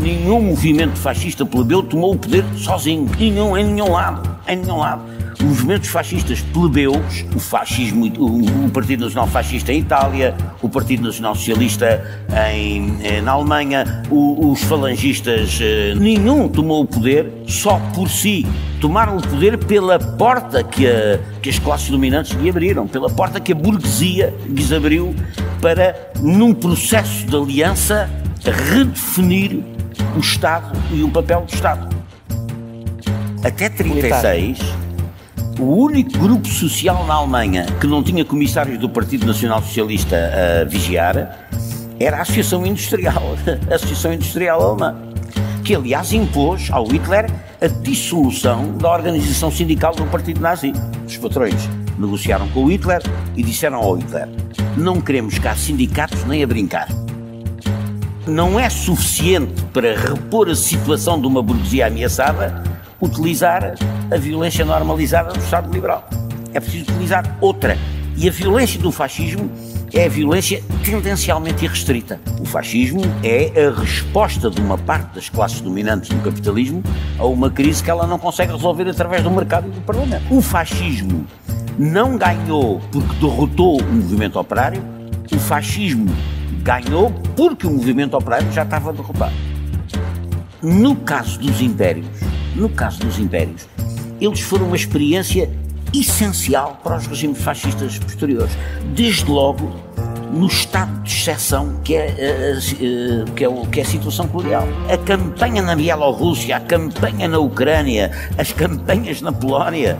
Nenhum movimento fascista plebeu tomou o poder sozinho. Em nenhum lado. Os movimentos fascistas plebeus, o fascismo, o Partido Nacional Fascista em Itália, o Partido Nacional Socialista na Alemanha, os falangistas, nenhum tomou o poder só por si. Tomaram o poder pela porta que as classes dominantes lhe abriram, pela porta que a burguesia lhes abriu para, num processo de aliança, redefinir o Estado e o papel do Estado. Até 1936, o único grupo social na Alemanha que não tinha comissários do Partido Nacional Socialista a vigiar era a Associação Industrial Alemã, que aliás impôs ao Hitler a dissolução da organização sindical do Partido Nazi. Os patrões negociaram com o Hitler e disseram ao Hitler: não queremos cá sindicatos nem a brincar. Não é suficiente para repor a situação de uma burguesia ameaçada utilizar a violência normalizada do Estado liberal. É preciso utilizar outra. E a violência do fascismo é a violência tendencialmente irrestrita. O fascismo é a resposta de uma parte das classes dominantes do capitalismo a uma crise que ela não consegue resolver através do mercado e do Parlamento. O fascismo não ganhou porque derrotou o movimento operário, o fascismo ganhou porque o movimento operário já estava derrotado. No caso dos impérios, eles foram uma experiência essencial para os regimes fascistas posteriores. Desde logo, no estado de exceção que é a situação colonial. A campanha na Bielorrússia, a campanha na Ucrânia, as campanhas na Polónia.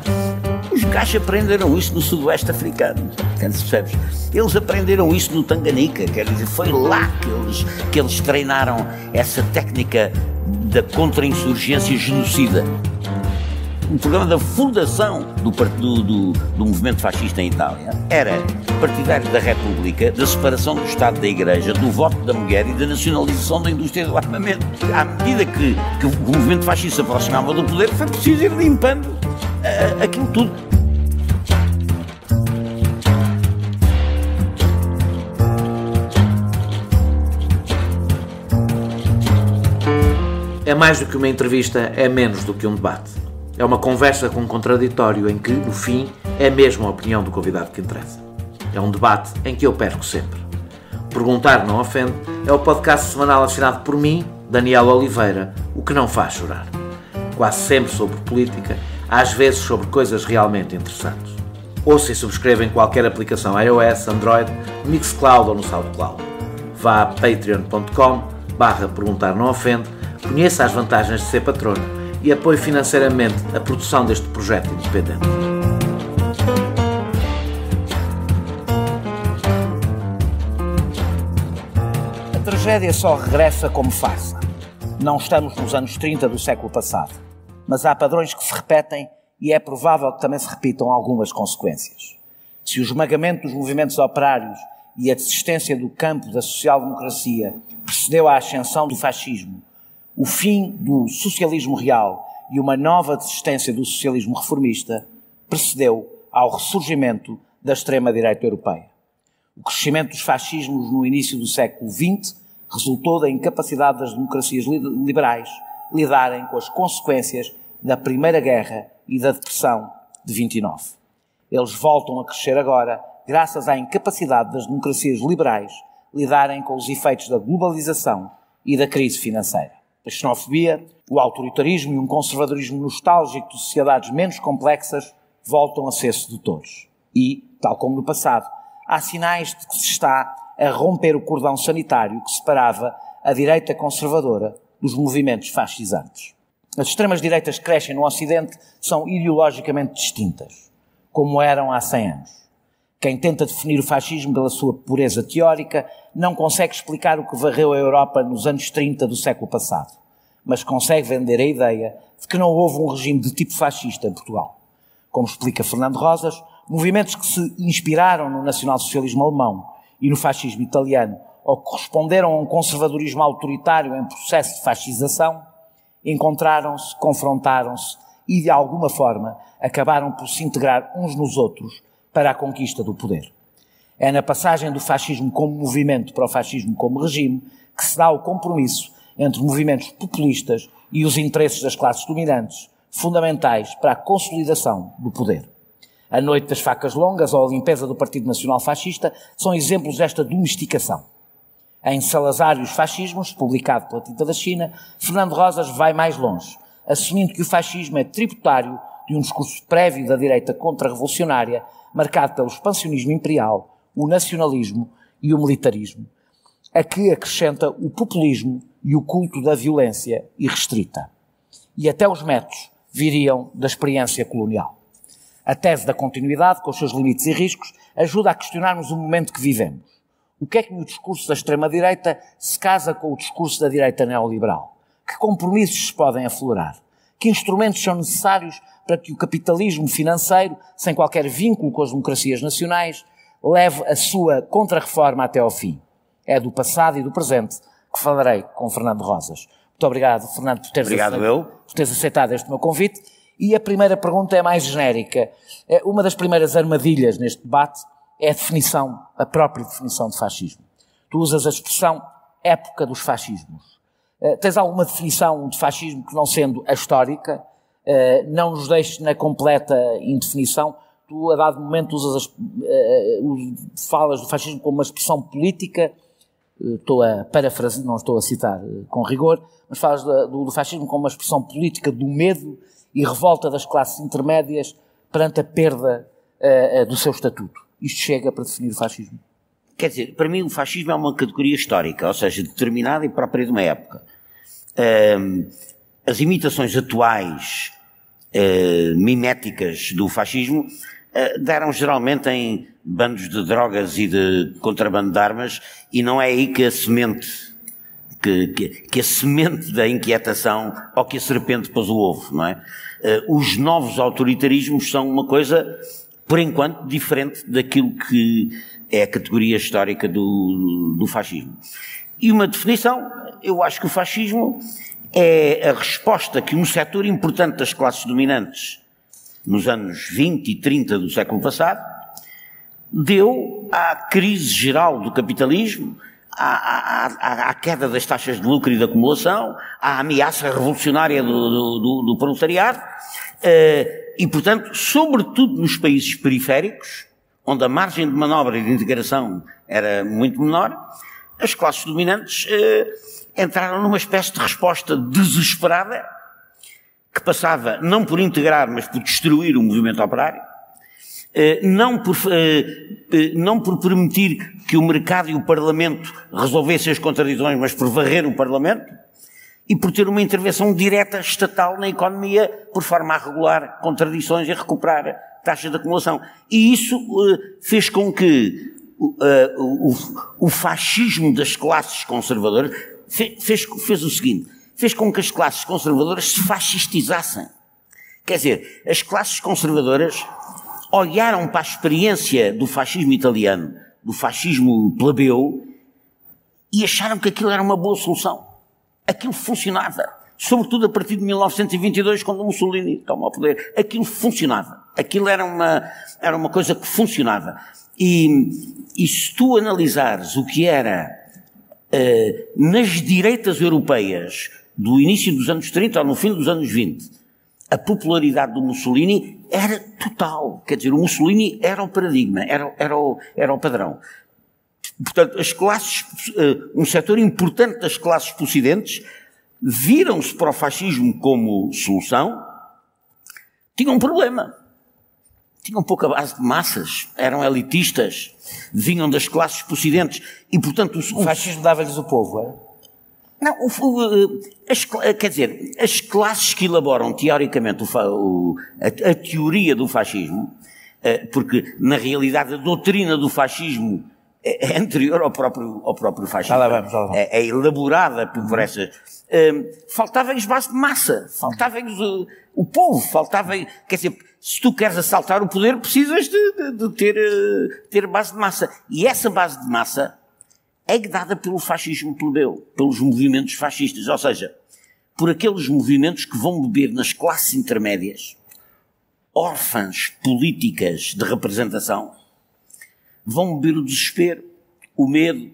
Os gajos aprenderam isso no sudoeste africano, percebes? Eles aprenderam isso no Tanganica, quer dizer, foi lá que eles treinaram essa técnica da contra-insurgência genocida. O programa da fundação do movimento fascista em Itália era partidário da República, da separação do Estado da Igreja, do voto da mulher e da nacionalização da indústria do armamento. À medida que o movimento fascista se aproximava do poder, foi preciso ir limpando aquilo tudo. É mais do que uma entrevista, é menos do que um debate. É uma conversa com um contraditório em que, no fim, é mesmo a opinião do convidado que interessa. É um debate em que eu perco sempre. Perguntar Não Ofende é o podcast semanal assinado por mim, Daniel Oliveira, o que não faz chorar. Quase sempre sobre política, às vezes sobre coisas realmente interessantes. Ouça e subscreva em qualquer aplicação iOS, Android, Mixcloud ou no SoundCloud. Vá a patreon.com/perguntar não ofende, conheça as vantagens de ser patrono e apoie financeiramente a produção deste projeto independente. A tragédia só regressa como farsa. Não estamos nos anos 30 do século passado, mas há padrões que se repetem e é provável que também se repitam algumas consequências. Se o esmagamento dos movimentos operários e a desistência do campo da social-democracia precedeu à ascensão do fascismo, o fim do socialismo real e uma nova desistência do socialismo reformista precedeu ao ressurgimento da extrema-direita europeia. O crescimento dos fascismos no início do século XX resultou da incapacidade das democracias liberais lidarem com as consequências da Primeira Guerra e da Depressão de 29. Eles voltam a crescer agora graças à incapacidade das democracias liberais lidarem com os efeitos da globalização e da crise financeira. A xenofobia, o autoritarismo e um conservadorismo nostálgico de sociedades menos complexas voltam a ser sedutores. E, tal como no passado, há sinais de que se está a romper o cordão sanitário que separava a direita conservadora dos movimentos fascisantes. As extremas-direitas que crescem no Ocidente são ideologicamente distintas, como eram há 100 anos. Quem tenta definir o fascismo pela sua pureza teórica não consegue explicar o que varreu a Europa nos anos 30 do século passado, mas consegue vender a ideia de que não houve um regime de tipo fascista em Portugal. Como explica Fernando Rosas, movimentos que se inspiraram no nacionalsocialismo alemão e no fascismo italiano ou que corresponderam a um conservadorismo autoritário em processo de fascização, encontraram-se, confrontaram-se e, de alguma forma, acabaram por se integrar uns nos outros para a conquista do poder. É na passagem do fascismo como movimento para o fascismo como regime que se dá o compromisso entre movimentos populistas e os interesses das classes dominantes, fundamentais para a consolidação do poder. A Noite das Facas Longas ou a limpeza do Partido Nacional Fascista são exemplos desta domesticação. Em Salazar e os Fascismos, publicado pela Tinta da China, Fernando Rosas vai mais longe, assumindo que o fascismo é tributário de um discurso prévio da direita contra-revolucionária, marcado pelo expansionismo imperial, o nacionalismo e o militarismo, a que acrescenta o populismo e o culto da violência irrestrita. E até os métodos viriam da experiência colonial. A tese da continuidade, com os seus limites e riscos, ajuda a questionarmos o momento que vivemos. O que é que no discurso da extrema-direita se casa com o discurso da direita neoliberal? Que compromissos se podem aflorar? Que instrumentos são necessários para que o capitalismo financeiro, sem qualquer vínculo com as democracias nacionais, leve a sua contra-reforma até ao fim? É do passado e do presente que falarei com Fernando Rosas. Muito obrigado, Fernando, por teres aceitado este meu convite. E a primeira pergunta é mais genérica. Uma das primeiras armadilhas neste debate é a própria definição de fascismo. Tu usas a expressão época dos fascismos. Tens alguma definição de fascismo que, não sendo a histórica, não nos deixe na completa indefinição? Tu, a dado momento, falas do fascismo como uma expressão política. Estou a parafrasear, não estou a citar com rigor, mas falas do fascismo como uma expressão política do medo e revolta das classes intermédias perante a perda do seu estatuto. Isto chega para definir o fascismo? Quer dizer, para mim o fascismo é uma categoria histórica, ou seja, determinada e própria de uma época. As imitações atuais, miméticas do fascismo, deram geralmente em bandos de drogas e de contrabando de armas, e não é aí que a semente, que a semente da inquietação, ou que a serpente pôs o ovo, não é? Os novos autoritarismos são uma coisa, por enquanto, diferente daquilo que é a categoria histórica do fascismo. E uma definição, eu acho que o fascismo é a resposta que um setor importante das classes dominantes, nos anos 20 e 30 do século passado, deu à crise geral do capitalismo, à queda das taxas de lucro e de acumulação, à ameaça revolucionária do proletariado, e, portanto, sobretudo nos países periféricos, onde a margem de manobra e de integração era muito menor, as classes dominantes entraram numa espécie de resposta desesperada, que passava não por integrar, mas por destruir o movimento operário, não por permitir que o mercado e o Parlamento resolvessem as contradições, mas por varrer o Parlamento, e por ter uma intervenção direta estatal na economia, por forma a regular contradições e a recuperar taxas de acumulação. E isso fez com que o fascismo das classes conservadoras fez o seguinte: fez com que as classes conservadoras se fascistizassem. Quer dizer, as classes conservadoras olharam para a experiência do fascismo italiano, do fascismo plebeu, e acharam que aquilo era uma boa solução. Aquilo funcionava. Sobretudo a partir de 1922, quando Mussolini toma o poder. Aquilo funcionava. Aquilo era uma coisa que funcionava. E se tu analisares o que era nas direitas europeias do início dos anos 30 ou no fim dos anos 20, a popularidade do Mussolini era total. Quer dizer, o Mussolini era o paradigma, era o padrão. Portanto, as classes, um setor importante das classes possidentes viram-se para o fascismo como solução. Tinham um problema. Tinham pouca base de massas, eram elitistas, vinham das classes possidentes e, portanto, o fascismo dava-lhes o povo, é? Não, quer dizer, as classes que elaboram teoricamente a teoria do fascismo, porque na realidade a doutrina do fascismo é anterior ao próprio fascismo. Já lá vamos. É elaborada por essas. Faltava-lhes base de massa, faltava-lhes o povo, quer dizer, se tu queres assaltar o poder, precisas de ter base de massa. E essa base de massa é dada pelo fascismo plebeu, pelos movimentos fascistas, ou seja, por aqueles movimentos que vão beber nas classes intermédias, órfãs políticas de representação, vão beber o desespero, o medo,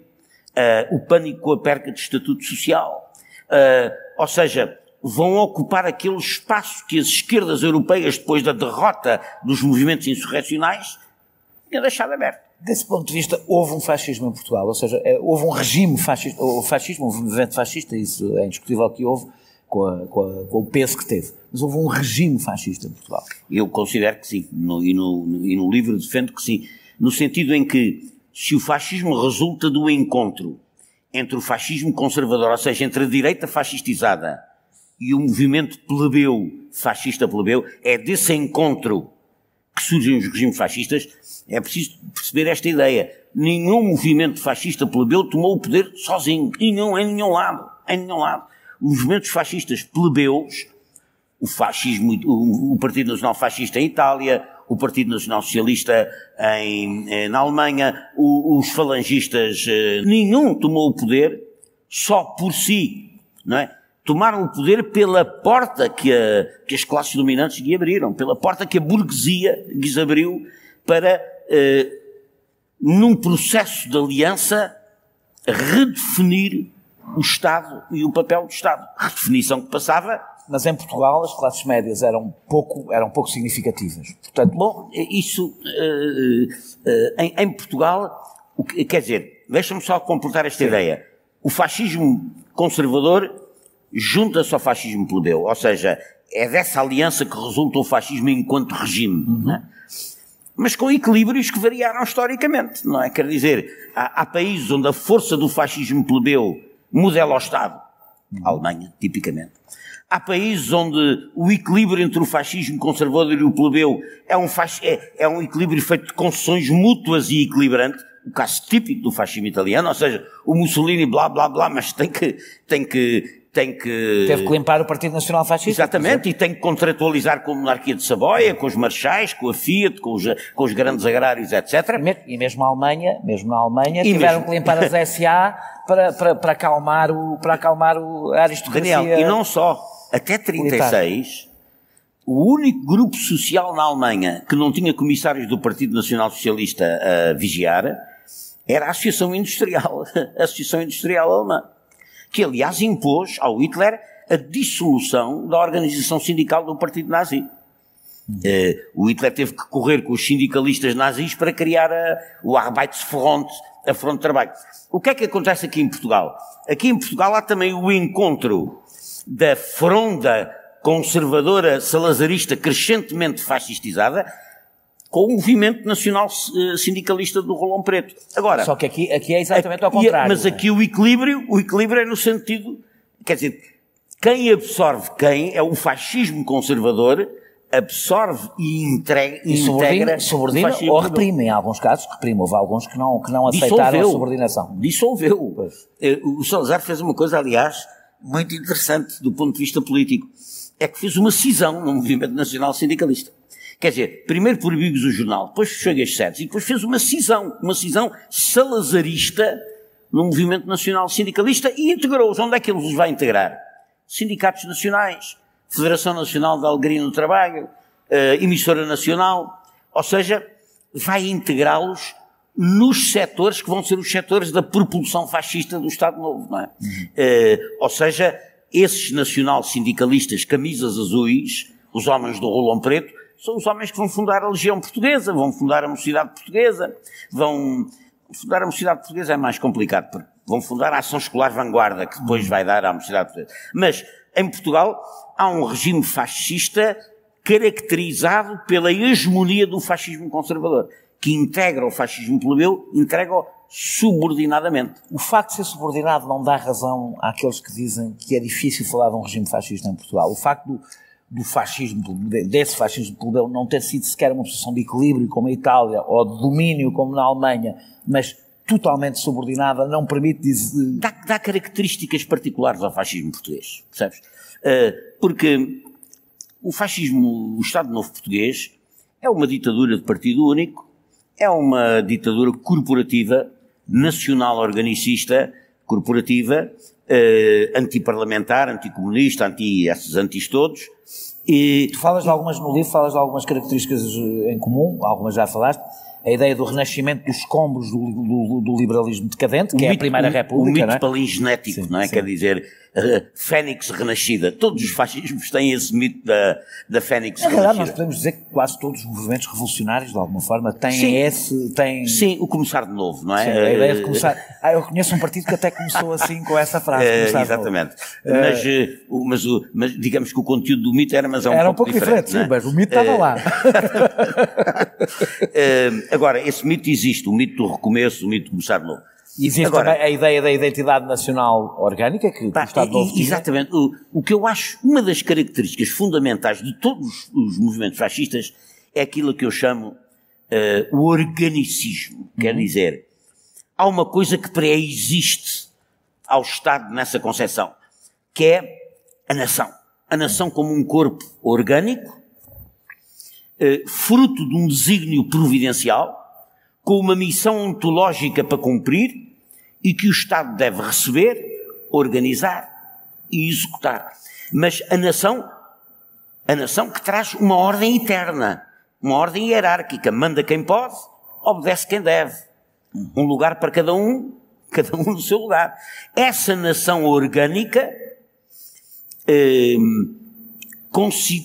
o pânico com a perca de estatuto social, Ou seja, vão ocupar aquele espaço que as esquerdas europeias, depois da derrota dos movimentos insurrecionais, tinham deixado aberto. Desse ponto de vista, houve um fascismo em Portugal, ou seja, houve um regime fascista, o fascismo, um movimento fascista, isso é indiscutível que houve, com o peso que teve. Mas houve um regime fascista em Portugal. Eu considero que sim, e no livro defendo que sim, no sentido em que, se o fascismo resulta do encontro entre o fascismo conservador, ou seja, entre a direita fascistizada e o movimento plebeu, fascista plebeu, é desse encontro que surgem os regimes fascistas. É preciso perceber esta ideia. Nenhum movimento fascista plebeu tomou o poder sozinho. Em nenhum lado. Os movimentos fascistas plebeus, o fascismo, o Partido Nacional Fascista em Itália, o Partido Nacional Socialista na Alemanha, os falangistas, nenhum tomou o poder só por si, não é? Tomaram o poder pela porta que as classes dominantes lhe abriram, pela porta que a burguesia lhes abriu para, num processo de aliança, redefinir o Estado e o papel do Estado. A redefinição que passava... Mas em Portugal as classes médias eram pouco significativas. Portanto, bom, isso... em Portugal, quer dizer, deixa-me só completar esta ideia. O fascismo conservador junta-se ao fascismo plebeu, ou seja, é dessa aliança que resulta o fascismo enquanto regime, não é? Mas com equilíbrios que variaram historicamente, não é? Quer dizer, há países onde a força do fascismo plebeu modela o Estado, a Alemanha, tipicamente. Há países onde o equilíbrio entre o fascismo conservador e o plebeu é um equilíbrio feito de concessões mútuas e equilibrantes, o caso típico do fascismo italiano, ou seja, o Mussolini blá blá blá, mas tem que teve que limpar o Partido Nacional Fascista. Exatamente, e tem que contratualizar com a monarquia de Saboia, com os marchais, com a Fiat, com os grandes agrários, etc. E mesmo na Alemanha tiveram que limpar as SA para acalmar a aristocracia. Daniel, e não só, até 36, o único grupo social na Alemanha que não tinha comissários do Partido Nacional Socialista a vigiar era a Associação Industrial Alemã, que aliás impôs ao Hitler a dissolução da organização sindical do Partido Nazi. O Hitler teve que correr com os sindicalistas nazis para criar o Arbeitsfront, a fronte de trabalho. O que é que acontece aqui em Portugal? Aqui em Portugal há também o encontro da fronda conservadora salazarista crescentemente fascistizada com o movimento nacional sindicalista do Rolão Preto. Agora, só que aqui é exatamente ao contrário. Mas aqui o equilíbrio é no sentido, quer dizer, quem absorve quem é o fascismo conservador, absorve e integra subordina ou reprime, em alguns casos reprime. Houve alguns que não aceitaram a subordinação. Dissolveu. O Salazar fez uma coisa, aliás, muito interessante do ponto de vista político. É que fez uma cisão no movimento nacional sindicalista. Quer dizer, primeiro proibiu-os o jornal, depois fechou as sedes e depois fez uma cisão salazarista no movimento nacional sindicalista e integrou-os. Onde é que ele os vai integrar? Sindicatos nacionais, Federação Nacional da Alegria no Trabalho, Emissora Nacional, ou seja, vai integrá-los nos setores que vão ser os setores da propulsão fascista do Estado Novo, não é? Ou seja, esses nacional-sindicalistas, camisas azuis, os homens do Rolão Preto, são os homens que vão fundar a Legião Portuguesa, vão fundar a Mocidade Portuguesa, fundar a Mocidade Portuguesa é mais complicado, porque vão fundar a Ação Escolar Vanguarda, que depois vai dar à Mocidade Portuguesa. Mas, em Portugal, há um regime fascista caracterizado pela hegemonia do fascismo conservador, que integra o fascismo plebeu, integra-o subordinadamente. O facto de ser subordinado não dá razão àqueles que dizem que é difícil falar de um regime fascista em Portugal. O facto desse fascismo plebeu não ter sido sequer uma posição de equilíbrio como a Itália, ou de domínio como na Alemanha, mas totalmente subordinada, não permite dizer... Dá características particulares ao fascismo português, percebes? Porque o fascismo, o Estado Novo Português, é uma ditadura de partido único, é uma ditadura corporativa, nacional organicista, corporativa, antiparlamentar, anticomunista, esses antis todos. E tu falas de algumas no livro, falas de algumas características em comum, algumas já falaste, a ideia do renascimento dos escombros do liberalismo decadente, que é a Primeira República. O mito palingenético, não é? Sim. Quer dizer, fênix renascida. Todos os fascismos têm esse mito da fênix renascida. Na verdade, nós renascida. podemos dizer que quase todos os movimentos revolucionários, de alguma forma, têm Sim. Sim, o começar de novo, não é? Sim, a ideia de começar... eu conheço um partido que até começou assim, com essa frase. Exatamente. Mas digamos que o conteúdo do mito era um pouco diferente. Sim, mas o mito estava lá. Agora, esse mito existe, o mito do recomeço, o mito de começar de novo. Existe também a ideia da identidade nacional orgânica, que o Estado Novo tinha. Exatamente. O que eu acho, uma das características fundamentais de todos os movimentos fascistas é aquilo que eu chamo o organicismo. Quer dizer, há uma coisa que pré-existe ao Estado nessa concepção, que é a nação. A nação como um corpo orgânico, fruto de um desígnio providencial, com uma missão ontológica para cumprir e que o Estado deve receber, organizar e executar. Mas a nação que traz uma ordem eterna, uma ordem hierárquica, manda quem pode, obedece quem deve. Um lugar para cada um no seu lugar. Essa nação orgânica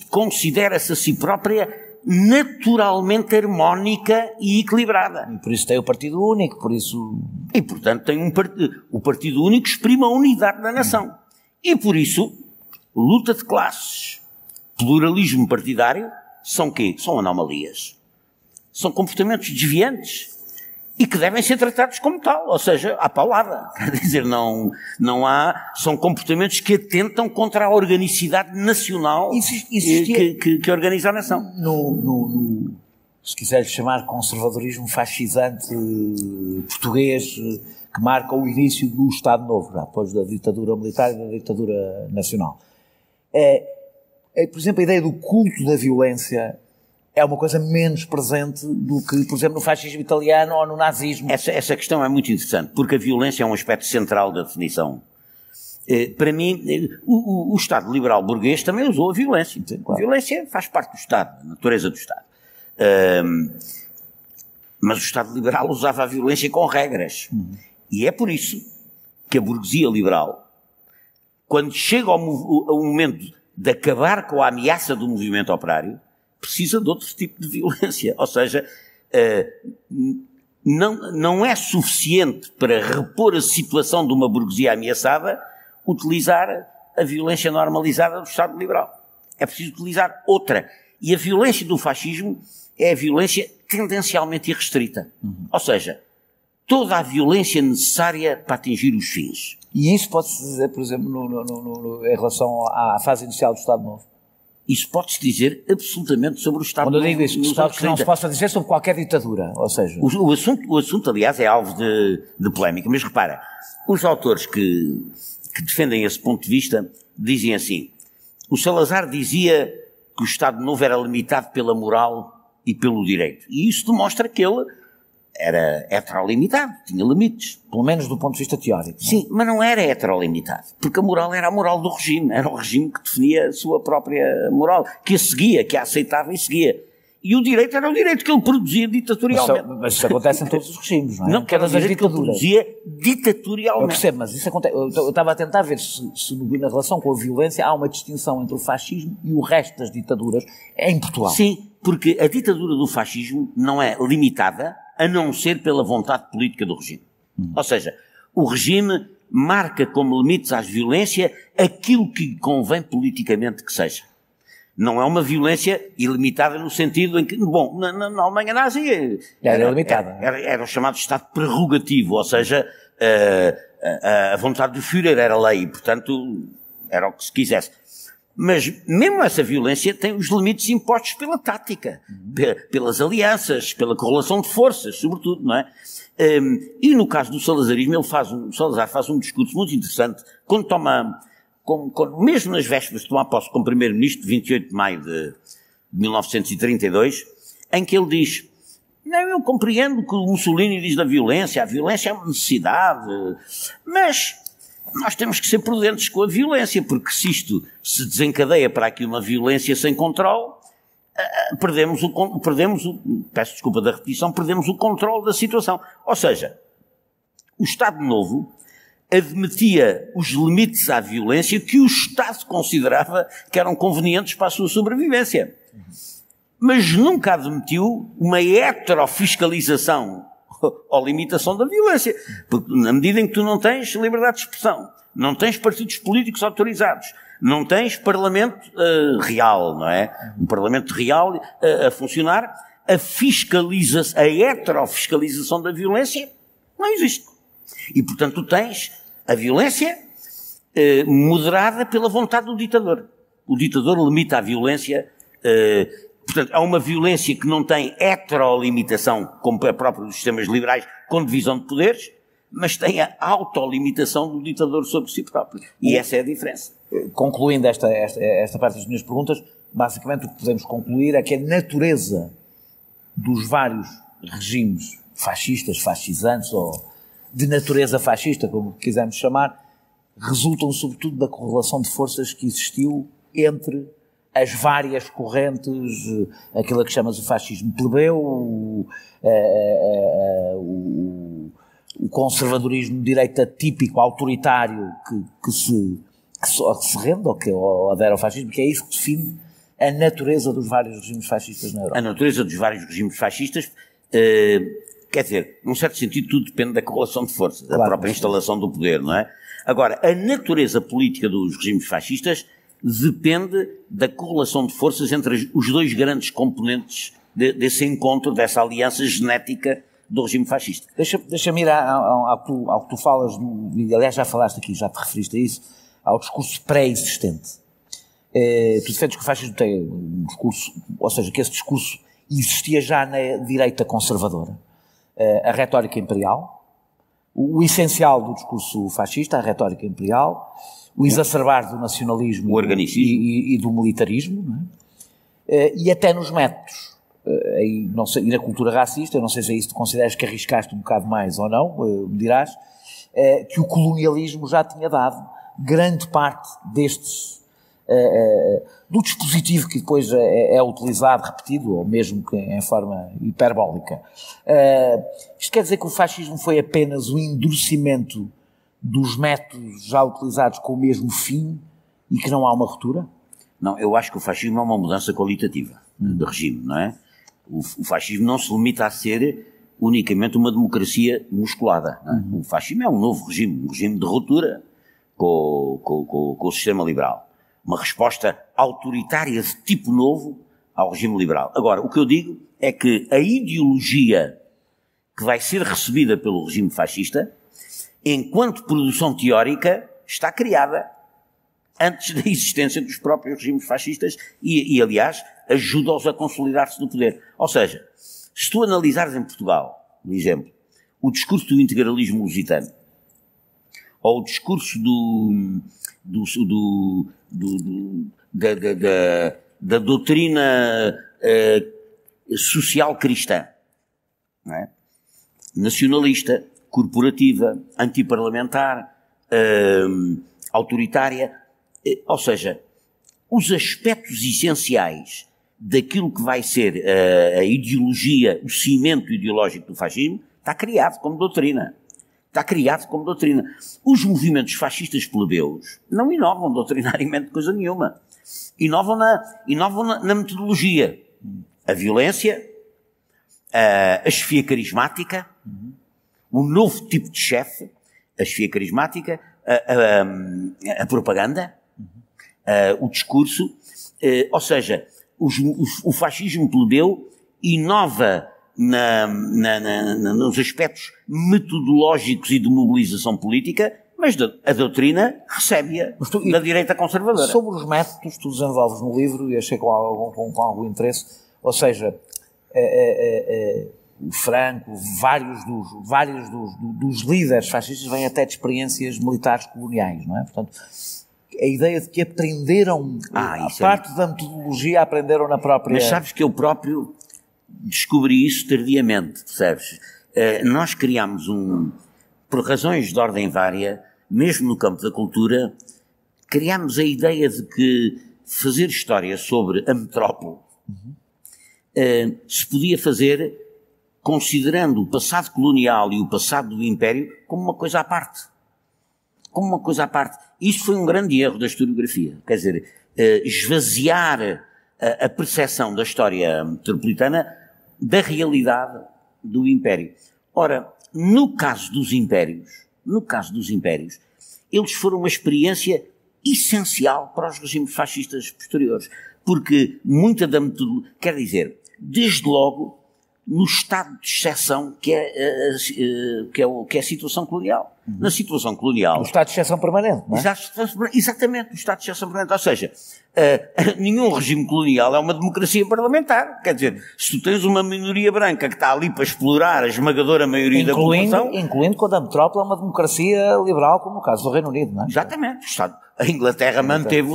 considera-se a si própria naturalmente harmónica e equilibrada. E por isso tem o Partido Único, por isso... E, portanto, tem o Partido Único exprime a unidade da nação. E, por isso, luta de classes, pluralismo partidário, são quê? São anomalias. São comportamentos desviantes e que devem ser tratados como tal, ou seja, à paulada. Quer dizer, não há... São comportamentos que atentam contra a organicidade nacional que organiza a nação. Se quiseres chamar conservadorismo fascisante português, que marca o início do Estado Novo, depois da ditadura militar e da ditadura nacional. Por exemplo, a ideia do culto da violência é uma coisa menos presente do que, por exemplo, no fascismo italiano ou no nazismo. Essa questão é muito interessante, porque a violência é um aspecto central da definição. Para mim, o Estado liberal burguês também usou a violência. A violência faz parte do Estado, da natureza do Estado. Mas o Estado liberal usava a violência com regras. E é por isso que a burguesia liberal, quando chega ao momento de acabar com a ameaça do movimento operário, precisa de outro tipo de violência. Ou seja, não é suficiente para repor a situação de uma burguesia ameaçada utilizar a violência normalizada do Estado liberal. É preciso utilizar outra. E a violência do fascismo é a violência tendencialmente irrestrita. Ou seja, toda a violência necessária para atingir os fins. E isso pode-se dizer, por exemplo, em relação à fase inicial do Estado Novo? Isso pode-se dizer absolutamente sobre o Estado Novo. Quando eu digo isso, que não se possa dizer sobre qualquer ditadura, ou seja... O assunto, aliás, é alvo de polémica, mas repara, os autores que defendem esse ponto de vista dizem assim: o Salazar dizia que o Estado Novo era limitado pela moral e pelo direito. E isso demonstra que ele era heterolimitado, tinha limites. Pelo menos do ponto de vista teórico. Sim, mas não era heterolimitado, porque a moral era a moral do regime, era o regime que definia a sua própria moral, que a seguia, que a aceitava e seguia. E o direito era o direito que ele produzia ditatorialmente. Mas isso acontece em todos os regimes, não é? Não, todas as ditaduras. Que ele produzia ditatorialmente. Eu percebo, mas isso acontece. Eu estava a tentar ver se na relação com a violência há uma distinção entre o fascismo e o resto das ditaduras em Portugal. Sim, porque a ditadura do fascismo não é limitada a não ser pela vontade política do regime. Ou seja, o regime marca como limites à violência aquilo que convém politicamente que seja. Não é uma violência ilimitada no sentido em que, bom, na Alemanha nazi era limitada. Era o chamado Estado prerrogativo, ou seja, a vontade do Führer era lei, portanto, era o que se quisesse. Mas mesmo essa violência tem os limites impostos pela tática, pelas alianças, pela correlação de forças, sobretudo, não é? E no caso do salazarismo, o Salazar faz um discurso muito interessante, quando mesmo nas vésperas de tomar posse como primeiro-ministro, 28 de maio de 1932, em que ele diz: não, eu compreendo o que o Mussolini diz da violência, a violência é uma necessidade, mas nós temos que ser prudentes com a violência, porque se isto se desencadeia para aqui uma violência sem controle, peço desculpa da repetição, perdemos o controle da situação. Ou seja, o Estado Novo admitia os limites à violência que o Estado considerava que eram convenientes para a sua sobrevivência. Mas nunca admitiu uma heterofiscalização ou limitação da violência. Porque na medida em que tu não tens liberdade de expressão, não tens partidos políticos autorizados, não tens parlamento real, não é? Um parlamento real a funcionar, a heterofiscalização da violência não existe. E, portanto, tu tens a violência moderada pela vontade do ditador. O ditador limita a violência. Portanto, há uma violência que não tem heterolimitação, como a própria dos sistemas liberais, com divisão de poderes, mas tem a autolimitação do ditador sobre si próprio. E essa é a diferença. Concluindo esta parte das minhas perguntas, basicamente o que podemos concluir é que a natureza dos vários regimes fascistas, fascisantes, ou de natureza fascista, como quisermos chamar, resultam sobretudo da correlação de forças que existiu entre as várias correntes, aquilo que chamas o fascismo plebeu, o conservadorismo de direita típico, autoritário, que se rende ou adere ao fascismo, que é isso que define a natureza dos vários regimes fascistas na Europa. A natureza dos vários regimes fascistas, quer dizer, num certo sentido, tudo depende da correlação de forças, da própria instalação do poder, não é? Agora, a natureza política dos regimes fascistas depende da correlação de forças entre os dois grandes componentes desse encontro, dessa aliança genética do regime fascista. Deixa-me ir ao que tu falas, e aliás já falaste aqui, já te referiste a isso, ao discurso pré-existente. Tu defendes que o fascismo tem um discurso, ou seja, que esse discurso existia já na direita conservadora. A retórica imperial, o essencial do discurso fascista, a retórica imperial, o exacerbar do nacionalismo o organicismo e do militarismo, não é? E até nos métodos. E, não sei, e na cultura racista, eu não sei se é isso que tu consideras que arriscaste um bocado mais ou não, me dirás, que o colonialismo já tinha dado grande parte destes, do dispositivo que depois é utilizado, repetido, ou mesmo que em forma hiperbólica. Isto quer dizer que o fascismo foi apenas o endurecimento dos métodos já utilizados com o mesmo fim e que não há uma ruptura? Não, eu acho que o fascismo é uma mudança qualitativa de regime, não é? O fascismo não se limita a ser unicamente uma democracia musculada, não é? O fascismo é um novo regime, um regime de ruptura com o sistema liberal. Uma resposta autoritária de tipo novo ao regime liberal. Agora, o que eu digo é que a ideologia que vai ser recebida pelo regime fascista, enquanto produção teórica, está criada antes da existência dos próprios regimes fascistas e aliás, ajuda-os a consolidar-se no poder. Ou seja, se tu analisares em Portugal, por exemplo, o discurso do integralismo lusitano, ou o discurso da doutrina social cristã, não é? Nacionalista, corporativa, antiparlamentar, autoritária, ou seja, os aspectos essenciais daquilo que vai ser a ideologia, o cimento ideológico do fascismo, está criado como doutrina. Está criado como doutrina. Os movimentos fascistas plebeus não inovam doutrinariamente coisa nenhuma. Inovam na metodologia. A violência, a chefia carismática, o novo tipo de chefe, a chefia carismática, a propaganda, o discurso, ou seja, o fascismo plebeu inova nos aspectos metodológicos e de mobilização política, mas a doutrina recebe-a da direita conservadora. Sobre os métodos, tu desenvolves no livro, e achei com algum interesse, ou seja, o Franco, vários dos líderes fascistas vêm até de experiências militares coloniais, não é? Portanto, a ideia de que aprenderam, a parte da metodologia aprenderam na própria... Mas sabes que eu próprio descobri isso tardiamente, percebes? Nós criámos por razões de ordem vária, mesmo no campo da cultura, criámos a ideia de que fazer história sobre a metrópole se podia fazer considerando o passado colonial e o passado do Império como uma coisa à parte. como uma coisa à parte, isso foi um grande erro da historiografia. Quer dizer, esvaziar a percepção da história metropolitana da realidade do Império. Ora, no caso dos impérios, eles foram uma experiência essencial para os regimes fascistas posteriores, porque muita da metodologia, quer dizer, desde logo, no estado de exceção que é a situação colonial. Na situação colonial... O estado de exceção permanente, não é? Exatamente, o estado de exceção permanente. Ou seja, nenhum regime colonial é uma democracia parlamentar. Quer dizer, se tu tens uma minoria branca que está ali para explorar a esmagadora maioria da população... Incluindo quando a metrópole é uma democracia liberal, como no caso do Reino Unido, não é? Exatamente. A Inglaterra manteve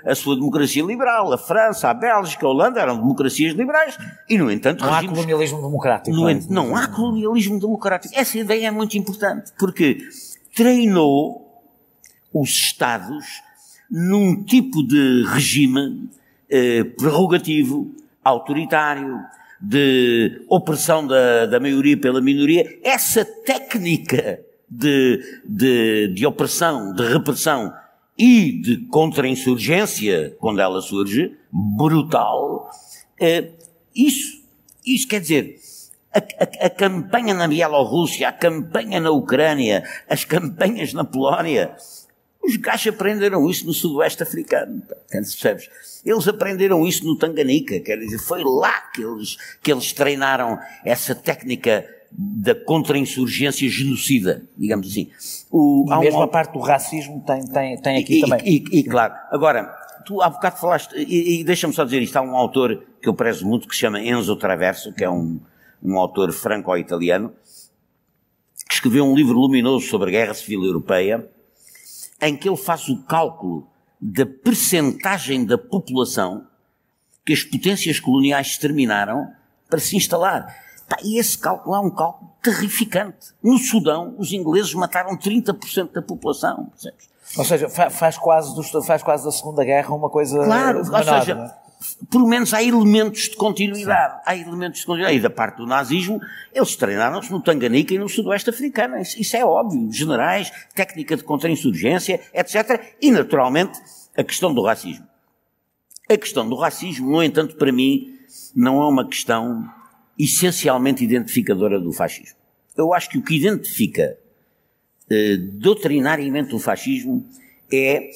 a sua democracia liberal. A França, a Bélgica, a Holanda eram democracias liberais. E, no entanto... Não há colonialismo democrático. Não há colonialismo democrático. Essa ideia é muito importante, porque treinou os Estados num tipo de regime prerrogativo, autoritário, de opressão da maioria pela minoria. Essa técnica de opressão, de repressão e de contra-insurgência, quando ela surge, brutal, isso quer dizer, a campanha na Bielorrússia, a campanha na Ucrânia, as campanhas na Polónia, os gajos aprenderam isso no sudoeste africano, percebes? Eles aprenderam isso no Tanganica, quer dizer, foi lá que eles treinaram essa técnica da contra-insurgência genocida, digamos assim. E mesmo a parte do racismo tem aqui também. E claro, agora, tu há bocado falaste, e deixa-me só dizer isto, há um autor que eu prezo muito que se chama Enzo Traverso, que é um autor franco-italiano, que escreveu um livro luminoso sobre a Guerra Civil Europeia, em que ele faz o cálculo da percentagem da população que as potências coloniais exterminaram para se instalar. E esse cálculo é um cálculo terrificante. No Sudão, os ingleses mataram 30% da população, percebes? Ou seja, faz quase da Segunda Guerra uma coisa... Claro, menor, ou seja, pelo menos há elementos de continuidade. Sim. Há elementos de continuidade. E da parte do nazismo, eles treinaram-se no Tanganica e no Sudoeste africano. Isso é óbvio. Generais, técnica de contra-insurgência, etc. E, naturalmente, a questão do racismo. A questão do racismo, no entanto, para mim, não é uma questão essencialmente identificadora do fascismo. Eu acho que o que identifica doutrinariamente o fascismo é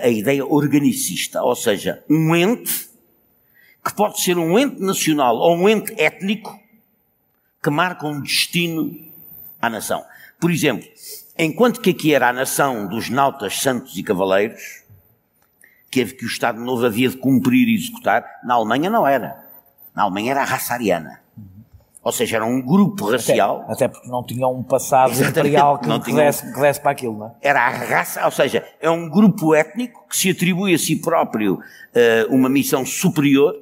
a ideia organicista, ou seja, um ente que pode ser um ente nacional ou um ente étnico que marca um destino à nação. Por exemplo, enquanto que aqui era a nação dos nautas, santos e cavaleiros, que o Estado Novo havia de cumprir e executar, na Alemanha não era. Na Alemanha era a raça ariana. Ou seja, era um grupo racial. Até porque não tinha um passado imperial que desse para aquilo, não é? Era a raça, ou seja, é um grupo étnico que se atribui a si próprio uma missão superior,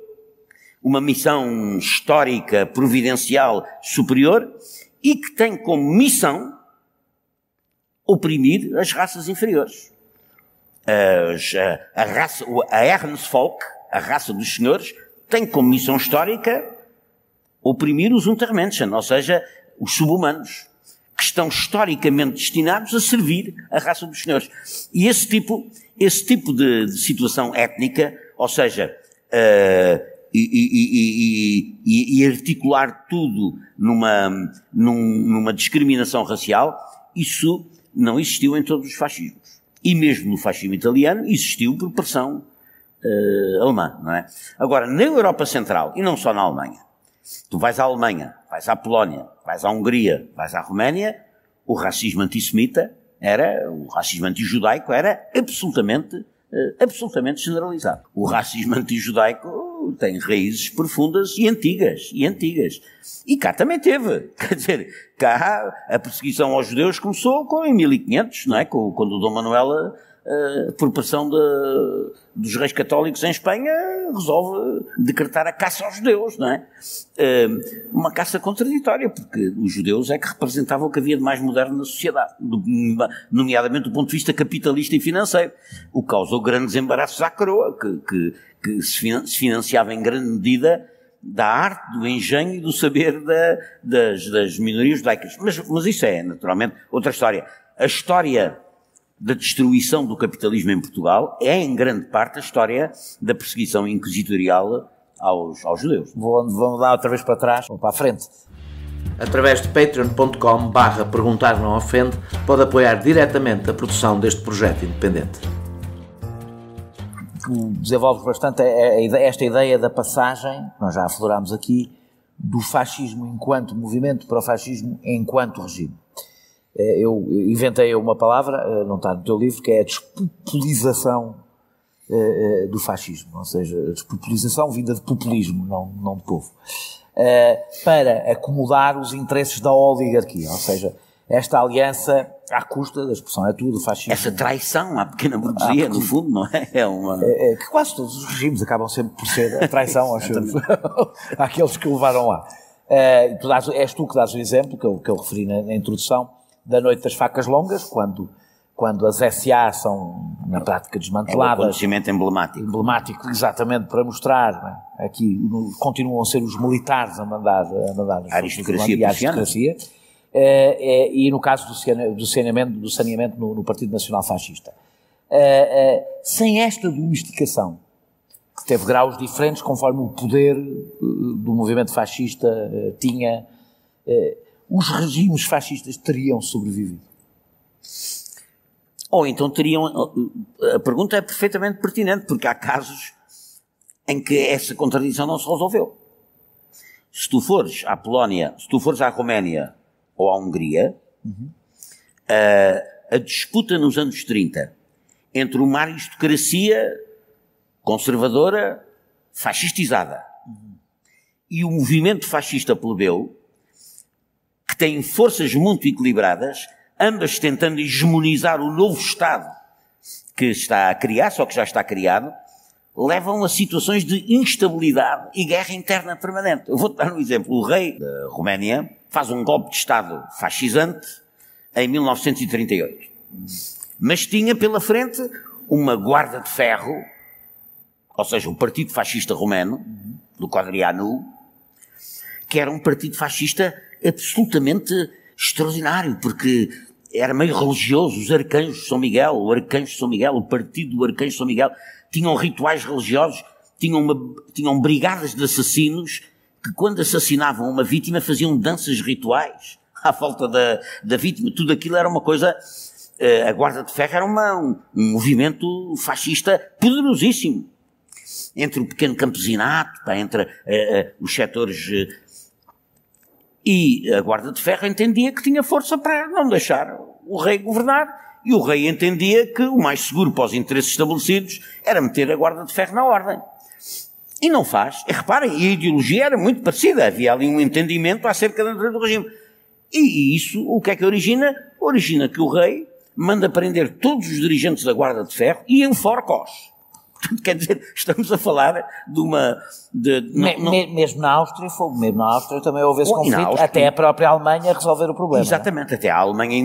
uma missão histórica, providencial superior, e que tem como missão oprimir as raças inferiores. A Ernstvolk, a raça dos senhores, tem como missão histórica oprimir os Untermenschen, ou seja, os subhumanos, que estão historicamente destinados a servir a raça dos senhores. E esse tipo de situação étnica, ou seja, e articular tudo numa discriminação racial, isso não existiu em todos os fascismos. E mesmo no fascismo italiano existiu por pressão alemã, não é? Agora, na Europa Central, e não só na Alemanha, tu vais à Alemanha, vais à Polónia, vais à Hungria, vais à Roménia, o racismo antissemita o racismo antijudaico era absolutamente generalizado. O racismo antijudaico tem raízes profundas e antigas. E cá também teve. Quer dizer, cá a perseguição aos judeus começou em 1500, não é? Quando o Dom Manuel, por pressão dos reis católicos em Espanha, resolve decretar a caça aos judeus, não é? Uma caça contraditória, porque os judeus é que representavam o que havia de mais moderno na sociedade, nomeadamente do ponto de vista capitalista e financeiro, o que causou grandes embaraços à coroa, que se financiava em grande medida da arte, do engenho e do saber das minorias judaicas. Mas isso é, naturalmente, outra história. a história da destruição do capitalismo em Portugal é, em grande parte, a história da perseguição inquisitorial aos judeus. Vamos lá outra vez para trás ou para a frente. Através de patreon.com/perguntar não ofende, pode apoiar diretamente a produção deste projeto independente. Desenvolve bastante esta ideia da passagem, nós já aflorámos aqui, do fascismo enquanto movimento para o fascismo enquanto regime. Eu inventei uma palavra, não está no teu livro, que é a despopulização do fascismo, ou seja, a despopulização vinda de populismo, não de povo, para acomodar os interesses da oligarquia, ou seja, esta aliança à custa da expressão é tudo, fascismo. Essa traição à pequena burguesia, no fundo, não é? Que quase todos os regimes acabam sempre por ser a traição aos seus, àqueles que o levaram lá. És tu que dás o exemplo, que eu referi na introdução, da Noite das Facas Longas, quando as SA são, na prática, desmanteladas. É um acontecimento emblemático. Emblemático, exatamente, para mostrar, aqui continuam a ser os militares a mandar a aristocracia. E no caso do saneamento no Partido Nacional Fascista. Sem esta domesticação, que teve graus diferentes conforme o poder do movimento fascista tinha, os regimes fascistas teriam sobrevivido? Ou então teriam... A pergunta é perfeitamente pertinente, porque há casos em que essa contradição não se resolveu. Se tu fores à Polónia, se tu fores à Roménia ou à Hungria, a disputa nos anos 30 entre uma aristocracia conservadora, fascistizada, e o movimento fascista plebeu, que tem forças muito equilibradas, ambas tentando hegemonizar o novo Estado que está a criar, só que já está criado, levam a situações de instabilidade e guerra interna permanente. Eu vou-te dar um exemplo. O rei da Roménia faz um golpe de Estado fascisante em 1938. Mas tinha pela frente uma guarda de ferro, ou seja, o Partido Fascista Romeno, do Quadriano, que era um partido fascista absolutamente extraordinário, porque era meio religioso. Os arcanjos de São Miguel, o partido do Arcanjo de São Miguel, tinham rituais religiosos, tinham brigadas de assassinos que, quando assassinavam uma vítima, faziam danças rituais à volta da vítima. Tudo aquilo era uma coisa... A Guarda de Ferro era um movimento fascista poderosíssimo. Entre o pequeno campesinato, entre os setores... E a Guarda de Ferro entendia que tinha força para não deixar o rei governar, e o rei entendia que o mais seguro para os interesses estabelecidos era meter a Guarda de Ferro na ordem. E não faz. E reparem, a ideologia era muito parecida, havia ali um entendimento acerca da natureza do regime. E isso, o que é que origina? Origina que o rei manda prender todos os dirigentes da Guarda de Ferro e enforca-os. Quer dizer, estamos a falar de uma... Mesmo na Áustria também houve esse conflito, até a própria Alemanha resolver o problema. Exatamente, até a Alemanha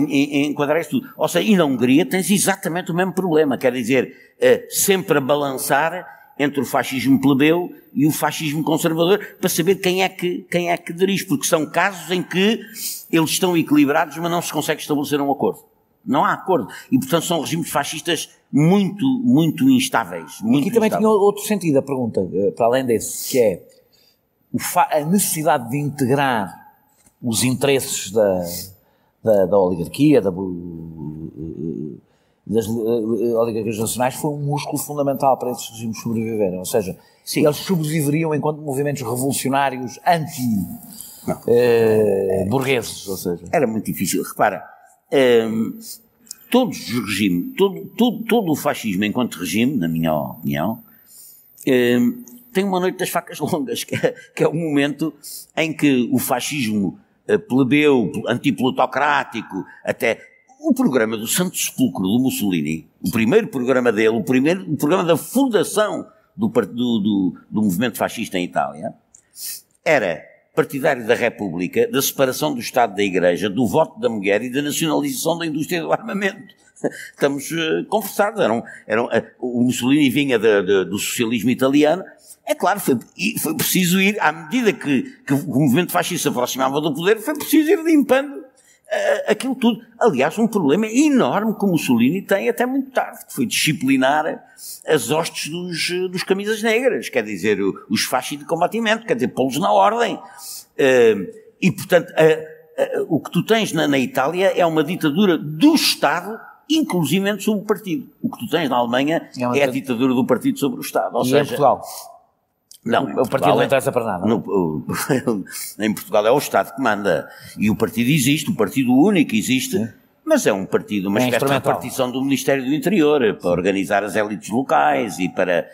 enquadrar isso tudo. Ou seja, e na Hungria tens exatamente o mesmo problema, quer dizer, sempre a balançar entre o fascismo plebeu e o fascismo conservador, para saber quem é que dirige, porque são casos em que eles estão equilibrados, mas não se consegue estabelecer um acordo. Não há acordo. E, portanto, são regimes fascistas muito, muito instáveis. Aqui também tinha outro sentido a pergunta, para além desse, que é a necessidade de integrar os interesses da oligarquia, das oligarquias nacionais, foi um músculo fundamental para esses regimes sobreviverem. Ou seja, sim, eles sobreviveriam enquanto movimentos revolucionários anti-burgueses. Ou seja, era muito difícil. Repara, todos os regimes, todo o fascismo enquanto regime, na minha opinião, tem uma Noite das Facas Longas, que é o momento em que o fascismo plebeu, antiplutocrático, até o programa do Santo Sepulcro do Mussolini, o primeiro programa dele, o programa da fundação do movimento fascista em Itália, era partidário da República, da separação do Estado da Igreja, do voto da mulher e da nacionalização da indústria do armamento. Estamos conversados. O Mussolini vinha do socialismo italiano. É claro, foi preciso ir, à medida que o movimento fascista se aproximava do poder, foi preciso ir limpando aquilo tudo. Aliás, um problema enorme que o Mussolini tem até muito tarde, que foi disciplinar as hostes dos camisas negras, quer dizer, os fachos de combatimento, quer dizer, pô-los na ordem. E, portanto, o que tu tens na Itália é uma ditadura do Estado, inclusivamente sobre o partido. O que tu tens na Alemanha é a ditadura do partido sobre o Estado. Ou seja, em Portugal? Não, o partido não interessa para nada. Em Portugal é o Estado que manda. E o partido existe, o partido único existe, sim, mas é um partido, uma espécie de repartição do Ministério do Interior, para organizar as elites locais e para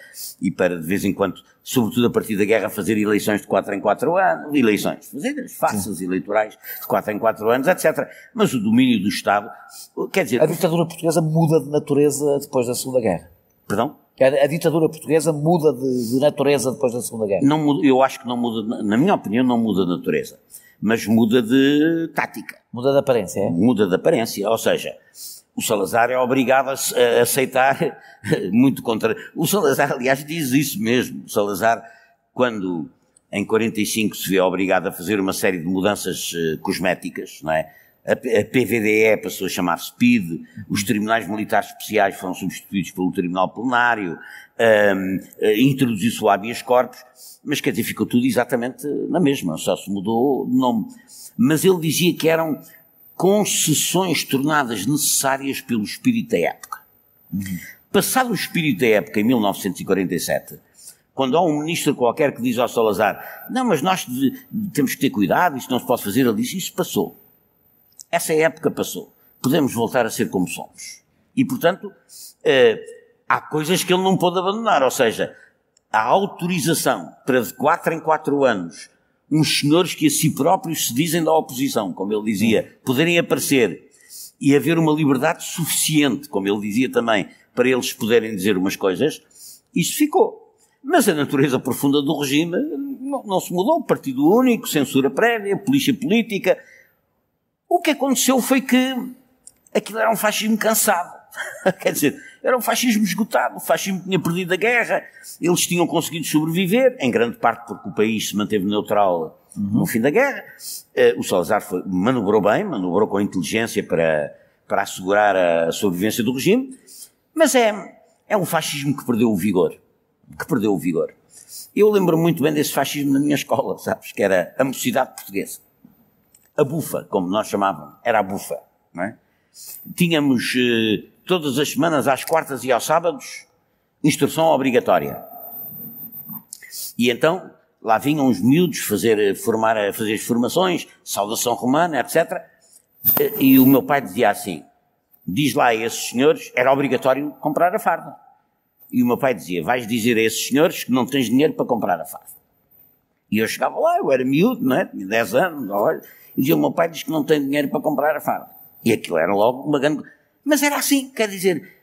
de vez em quando, sobretudo a partir da guerra, fazer eleições de 4 em 4 anos, fazer as faças eleitorais de 4 em 4 anos, etc. Mas o domínio do Estado, quer dizer... A ditadura portuguesa muda de natureza depois da Segunda Guerra. Perdão? A ditadura portuguesa muda de natureza depois da Segunda Guerra? Não muda, eu acho que não muda, na minha opinião, não muda de natureza, mas muda de tática. Muda de aparência, é? Muda de aparência, ou seja, o Salazar é obrigado a aceitar muito contra... O Salazar, aliás, diz isso mesmo. O Salazar, quando em 45 se vê obrigado a fazer uma série de mudanças cosméticas, não é? A PVDE passou a chamar-se PID, os tribunais militares especiais foram substituídos pelo tribunal plenário, introduziu-se o habeas corpus, mas quer dizer, ficou tudo exatamente na mesma, só se mudou de nome. Mas ele dizia que eram concessões tornadas necessárias pelo espírito da época. Passado o espírito da época, em 1947, quando há um ministro qualquer que diz ao Salazar, não, mas nós temos que ter cuidado, isto não se pode fazer, ele diz, isso passou. Essa época passou. Podemos voltar a ser como somos. E, portanto, há coisas que ele não pôde abandonar. Ou seja, a autorização para de 4 em 4 anos uns senhores que a si próprios se dizem da oposição, como ele dizia, poderem aparecer e haver uma liberdade suficiente, como ele dizia também, para eles poderem dizer umas coisas, isso ficou. Mas a natureza profunda do regime não se mudou. Partido único, censura prévia, polícia política... O que aconteceu foi que aquilo era um fascismo cansado. Quer dizer, era um fascismo esgotado. O fascismo tinha perdido a guerra. Eles tinham conseguido sobreviver, em grande parte porque o país se manteve neutral no fim da guerra. O Salazar manobrou bem, manobrou com inteligência para assegurar a sobrevivência do regime. Mas é um fascismo que perdeu o vigor. Eu lembro muito bem desse fascismo na minha escola, sabes? Que era a Mocidade Portuguesa. A bufa, como nós chamávamos, era a bufa, não é? Tínhamos todas as semanas, às quartas e aos sábados, instrução obrigatória. E então, lá vinham os miúdos fazer as formações, saudação romana, etc. E o meu pai dizia assim, diz lá a esses senhores, era obrigatório comprar a farda. E o meu pai dizia, vais dizer a esses senhores que não tens dinheiro para comprar a farda. E eu chegava lá, eu era miúdo, não é? Tinha 10 anos, olha... E dizia, o meu pai diz que não tem dinheiro para comprar a farda. E aquilo era logo uma grande... Mas era assim, quer dizer,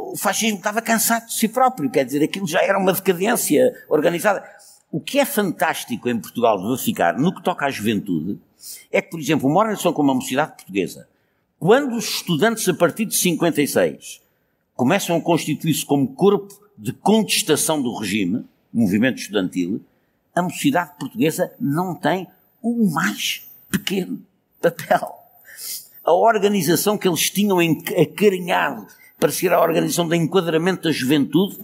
o fascismo estava cansado de si próprio, quer dizer, aquilo já era uma decadência organizada. O que é fantástico em Portugal de verificar, no que toca à juventude, é que, por exemplo, uma organização como a Mocidade Portuguesa, quando os estudantes a partir de 56 começam a constituir-se como corpo de contestação do regime, movimento estudantil, a Mocidade Portuguesa não tem o mais pequeno papel. A organização que eles tinham acarinhado para ser a organização de enquadramento da juventude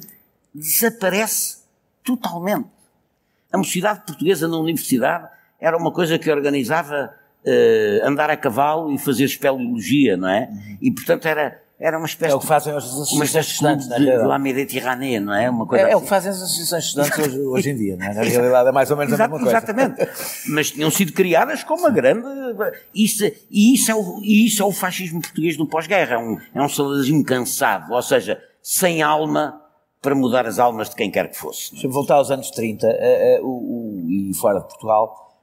desaparece totalmente. A Mocidade Portuguesa na universidade era uma coisa que organizava andar a cavalo e fazer espeleologia, não é? E portanto era uma espécie é o que fazem as associações de estudantes, de la Méditerranée, não é? Uma coisa é assim. o que fazem as associações de estudantes hoje em dia, não é? Na realidade é mais ou menos a mesma coisa. Exatamente. Mas tinham sido criadas com uma grande... Isso é o fascismo português do pós-guerra. É um salazarismo cansado, ou seja, sem alma para mudar as almas de quem quer que fosse. Deixa-me voltar aos anos 30 e fora de Portugal.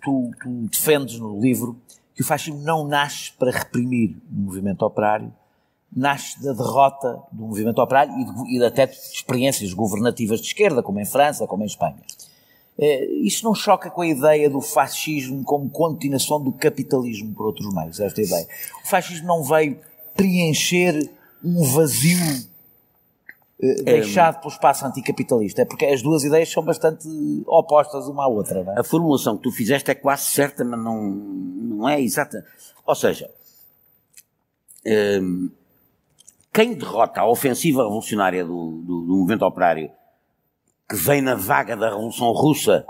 Tu defendes no livro que o fascismo não nasce para reprimir o movimento operário, nasce da derrota do movimento operário e até de experiências governativas de esquerda, como em França, como em Espanha. Isso não choca com a ideia do fascismo como continuação do capitalismo por outros meios, esta ideia? O fascismo não veio preencher um vazio deixado pelo espaço anticapitalista? É porque as duas ideias são bastante opostas uma à outra, não é? A formulação que tu fizeste é quase certa, mas não é exata. Ou seja, quem derrota a ofensiva revolucionária do movimento operário, que vem na vaga da Revolução Russa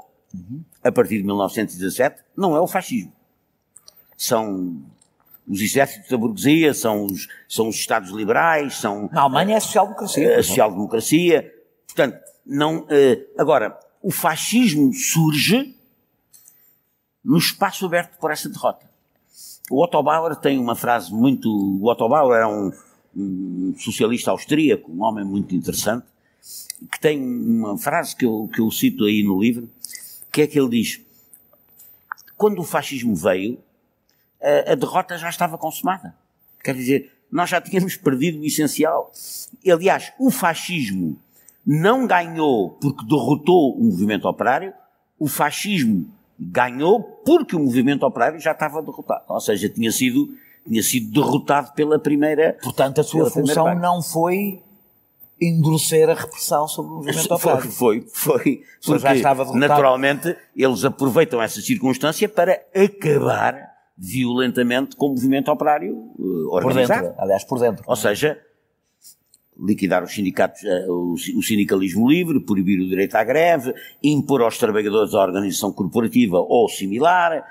a partir de 1917, não é o fascismo. São os exércitos da burguesia, são os Estados liberais, são... Na Alemanha é a social-democracia. A social-democracia. Portanto, não... agora, o fascismo surge no espaço aberto por essa derrota. O Otto Bauer tem uma frase muito... O Otto Bauer era um socialista austríaco, um homem muito interessante, que tem uma frase que eu cito aí no livro, que é que ele diz: quando o fascismo veio, a derrota já estava consumada. Quer dizer, nós já tínhamos perdido o essencial. Aliás, o fascismo não ganhou porque derrotou o movimento operário, o fascismo ganhou porque o movimento operário já estava derrotado. Ou seja, tinha sido derrotado pela primeira... Portanto, a sua função não foi endurecer a repressão sobre o movimento operário. Foi. Porque, já estava derrotado. Naturalmente, eles aproveitam essa circunstância para acabar violentamente com o movimento operário organizado. Por dentro. Ou seja, liquidar os sindicatos, o sindicalismo livre, proibir o direito à greve, impor aos trabalhadores a organização corporativa ou similar.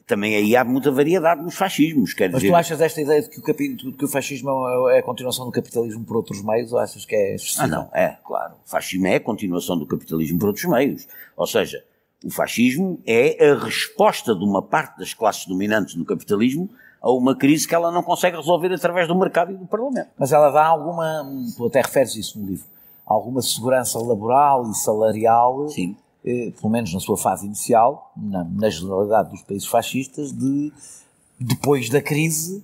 Também aí há muita variedade nos fascismos. Mas tu achas esta ideia de que o fascismo é a continuação do capitalismo por outros meios, ou achas que é excessivo? Não, claro. O fascismo é a continuação do capitalismo por outros meios. Ou seja, o fascismo é a resposta de uma parte das classes dominantes no capitalismo a uma crise que ela não consegue resolver através do mercado e do Parlamento. Mas ela dá alguma, tu até referes isso no livro, alguma segurança laboral e salarial, sim, pelo menos na sua fase inicial, na generalidade dos países fascistas, depois da crise, ou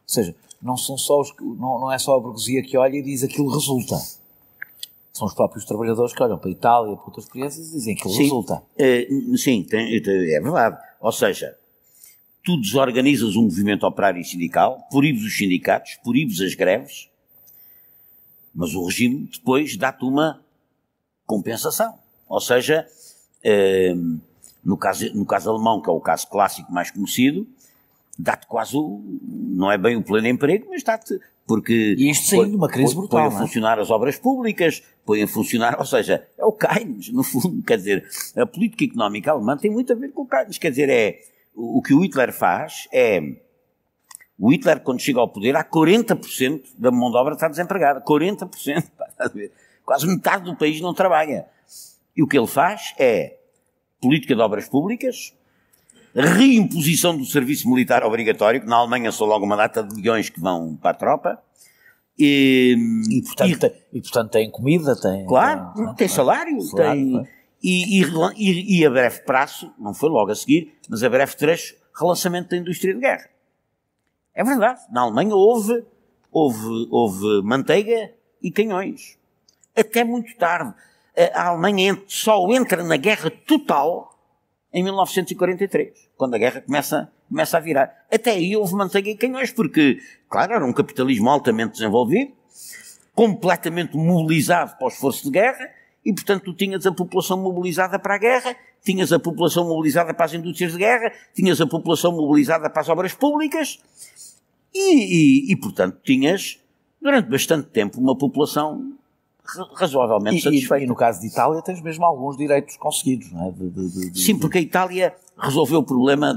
seja, não é só a burguesia que olha e diz aquilo resulta. São os próprios trabalhadores que olham para a Itália, para outras experiências, e dizem que aquilo resulta. Sim, é verdade. Ou seja, tu desorganizas o movimento operário e sindical, proíbes os sindicatos, proíbes as greves, mas o regime depois dá-te uma compensação. Ou seja, no caso alemão, que é o caso clássico mais conhecido, dá-te quase não é bem o pleno emprego, mas dá-te, porque... E isto saindo de uma crise brutal, põe a funcionar as obras públicas, põe a funcionar, ou seja, é o Keynes, no fundo, quer dizer, a política económica alemã tem muito a ver com o Keynes, quer dizer, o que o Hitler faz o Hitler, quando chega ao poder, há 40% da mão de obra está desempregada, 40%, quase metade do país não trabalha. E o que ele faz é política de obras públicas, reimposição do serviço militar obrigatório, que na Alemanha são logo uma data de milhões que vão para a tropa. E portanto tem comida, tem salário, tem... E a breve prazo, não foi logo a seguir, mas a breve trecho, relançamento da indústria de guerra. É verdade. Na Alemanha houve manteiga e canhões. Até muito tarde. A Alemanha só entra na guerra total em 1943, quando a guerra começa a virar. Até aí houve manteiga e canhões, porque, claro, era um capitalismo altamente desenvolvido, completamente mobilizado para o esforço de guerra, e, portanto, tu tinhas a população mobilizada para a guerra, tinhas a população mobilizada para as indústrias de guerra, tinhas a população mobilizada para as obras públicas, e portanto, tinhas, durante bastante tempo, uma população razoavelmente satisfeita. E no caso de Itália tens mesmo alguns direitos conseguidos, não é? Sim, porque a Itália resolveu o problema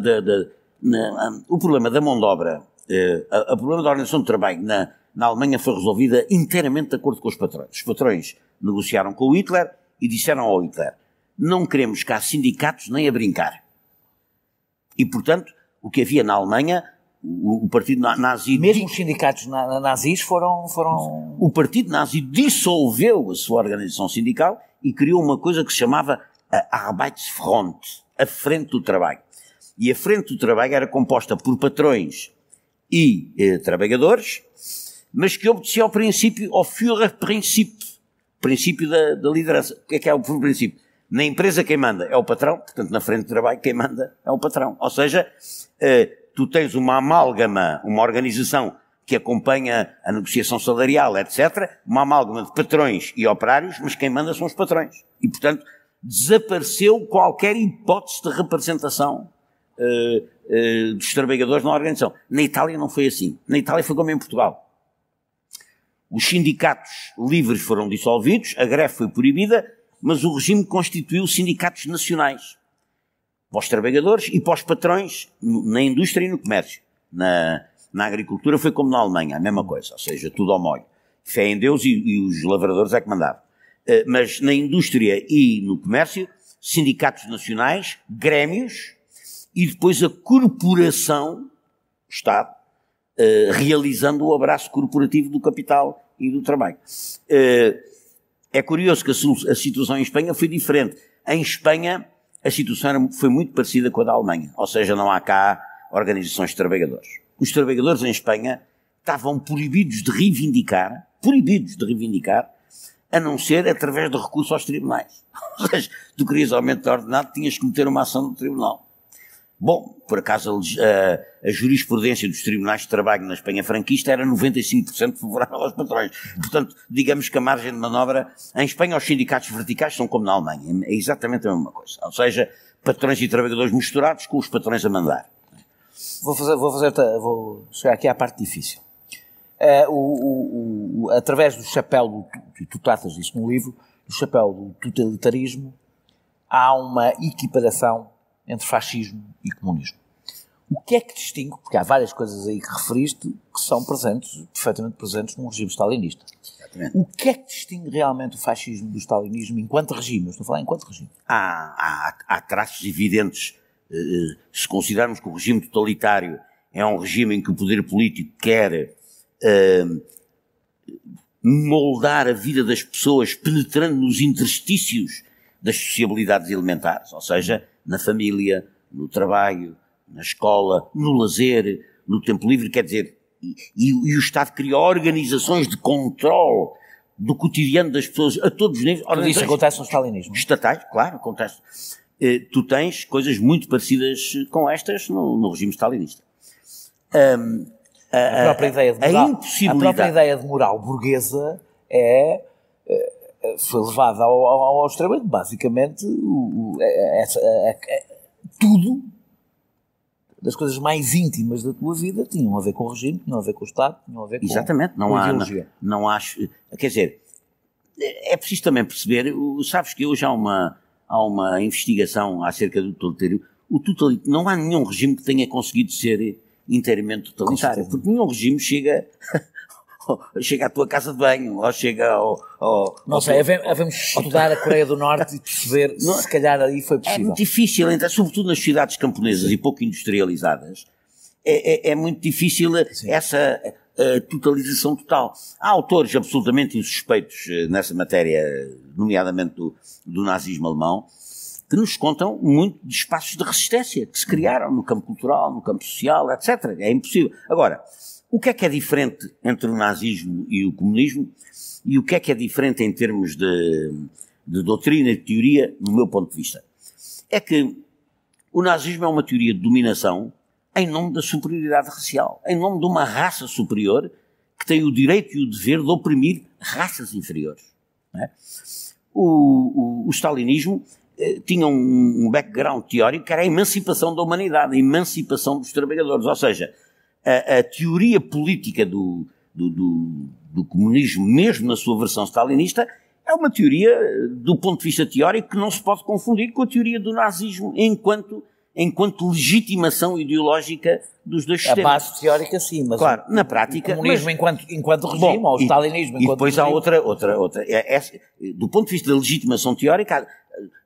o problema da mão de obra, o problema da organização de trabalho na Alemanha foi resolvida inteiramente de acordo com os patrões. Os patrões negociaram com o Hitler e disseram ao Hitler: não queremos cá sindicatos nem a brincar. E, portanto, o que havia na Alemanha, o partido nazi... Mesmo os sindicatos nazis foram... O partido nazi dissolveu a sua organização sindical e criou uma coisa que se chamava a Arbeitsfront, a Frente do Trabalho. E a Frente do Trabalho era composta por patrões e trabalhadores, mas que obedecia ao princípio, ao princípio da liderança. O que é o princípio? Na empresa quem manda é o patrão, portanto na Frente de Trabalho quem manda é o patrão. Ou seja, tu tens uma amálgama, uma organização que acompanha a negociação salarial, etc., uma amálgama de patrões e operários, mas quem manda são os patrões. E, portanto, desapareceu qualquer hipótese de representação dos trabalhadores na organização. Na Itália não foi assim. Na Itália foi como em Portugal. Os sindicatos livres foram dissolvidos, a greve foi proibida, mas o regime constituiu sindicatos nacionais. Para os trabalhadores e para os patrões na indústria e no comércio. Na agricultura foi como na Alemanha, a mesma coisa, ou seja, tudo ao molho. Fé em Deus e os lavradores é que mandavam. Mas na indústria e no comércio, sindicatos nacionais, grémios e depois a corporação, o Estado, realizando o abraço corporativo do capital e do trabalho. É curioso que a situação em Espanha foi diferente. Em Espanha, a situação foi muito parecida com a da Alemanha, ou seja, não há cá organizações de trabalhadores. Os trabalhadores em Espanha estavam proibidos de reivindicar, a não ser através de recurso aos tribunais. Ou seja, tu querias aumento de ordenado, tinhas que meter uma ação no tribunal. Bom, por acaso a jurisprudência dos tribunais de trabalho na Espanha franquista era 95% favorável aos patrões. Portanto, digamos que a margem de manobra em Espanha, os sindicatos verticais são como na Alemanha. É exatamente a mesma coisa. Ou seja, patrões e trabalhadores misturados com os patrões a mandar. Vou chegar aqui à parte difícil. Através do chapéu, tu tratas disso no livro, do chapéu do totalitarismo, há uma equiparação entre fascismo e comunismo. O que é que distingue, porque há várias coisas aí que referiste que são perfeitamente presentes num regime stalinista. Exatamente. O que é que distingue realmente o fascismo do stalinismo enquanto regime? Eu estou a falar enquanto regime. Há traços evidentes. Se considerarmos que o regime totalitário é um regime em que o poder político quer moldar a vida das pessoas penetrando nos interstícios das sociabilidades elementares, ou seja, na família, no trabalho, na escola, no lazer, no tempo livre, quer dizer, e o Estado criou organizações de controle do cotidiano das pessoas a todos os níveis. Tudo isso acontece no stalinismo? Estatais, claro, acontece. Tu tens coisas muito parecidas com estas no regime stalinista. A própria ideia de moral burguesa foi levada ao extremo. Basicamente, tudo das coisas mais íntimas da tua vida tinham a ver com o regime, tinham a ver com o Estado, tinham a ver com a ideologia. Não acho. Quer dizer, é preciso também perceber. Sabes que hoje há uma investigação acerca do totalitarismo. Não há nenhum regime que tenha conseguido ser inteiramente totalitário, porque nenhum regime chega à tua casa de banho, ou chega ao... Não sei, havemos estudar a Coreia do Norte e perceber se calhar aí foi possível. É muito difícil, então, sobretudo nas cidades camponesas e pouco industrializadas, é muito difícil essa totalização total. Há autores absolutamente insuspeitos nessa matéria, nomeadamente do nazismo alemão, que nos contam muito de espaços de resistência que se criaram no campo cultural, no campo social, etc. É impossível. Agora, o que é diferente entre o nazismo e o comunismo e o que é diferente em termos de doutrina e de teoria, no meu ponto de vista? É que o nazismo é uma teoria de dominação em nome da superioridade racial, em nome de uma raça superior que tem o direito e o dever de oprimir raças inferiores. Não é? O stalinismo tinha um background teórico que era a emancipação da humanidade, a emancipação dos trabalhadores, ou seja, a teoria política do comunismo, mesmo na sua versão stalinista, é uma teoria, do ponto de vista teórico, que não se pode confundir com a teoria do nazismo enquanto legitimação ideológica dos dois sistemas. A base teórica sim, mas claro, na prática, o comunismo enquanto regime, ou o stalinismo enquanto depois regime. Há outra. Do ponto de vista da legitimação teórica,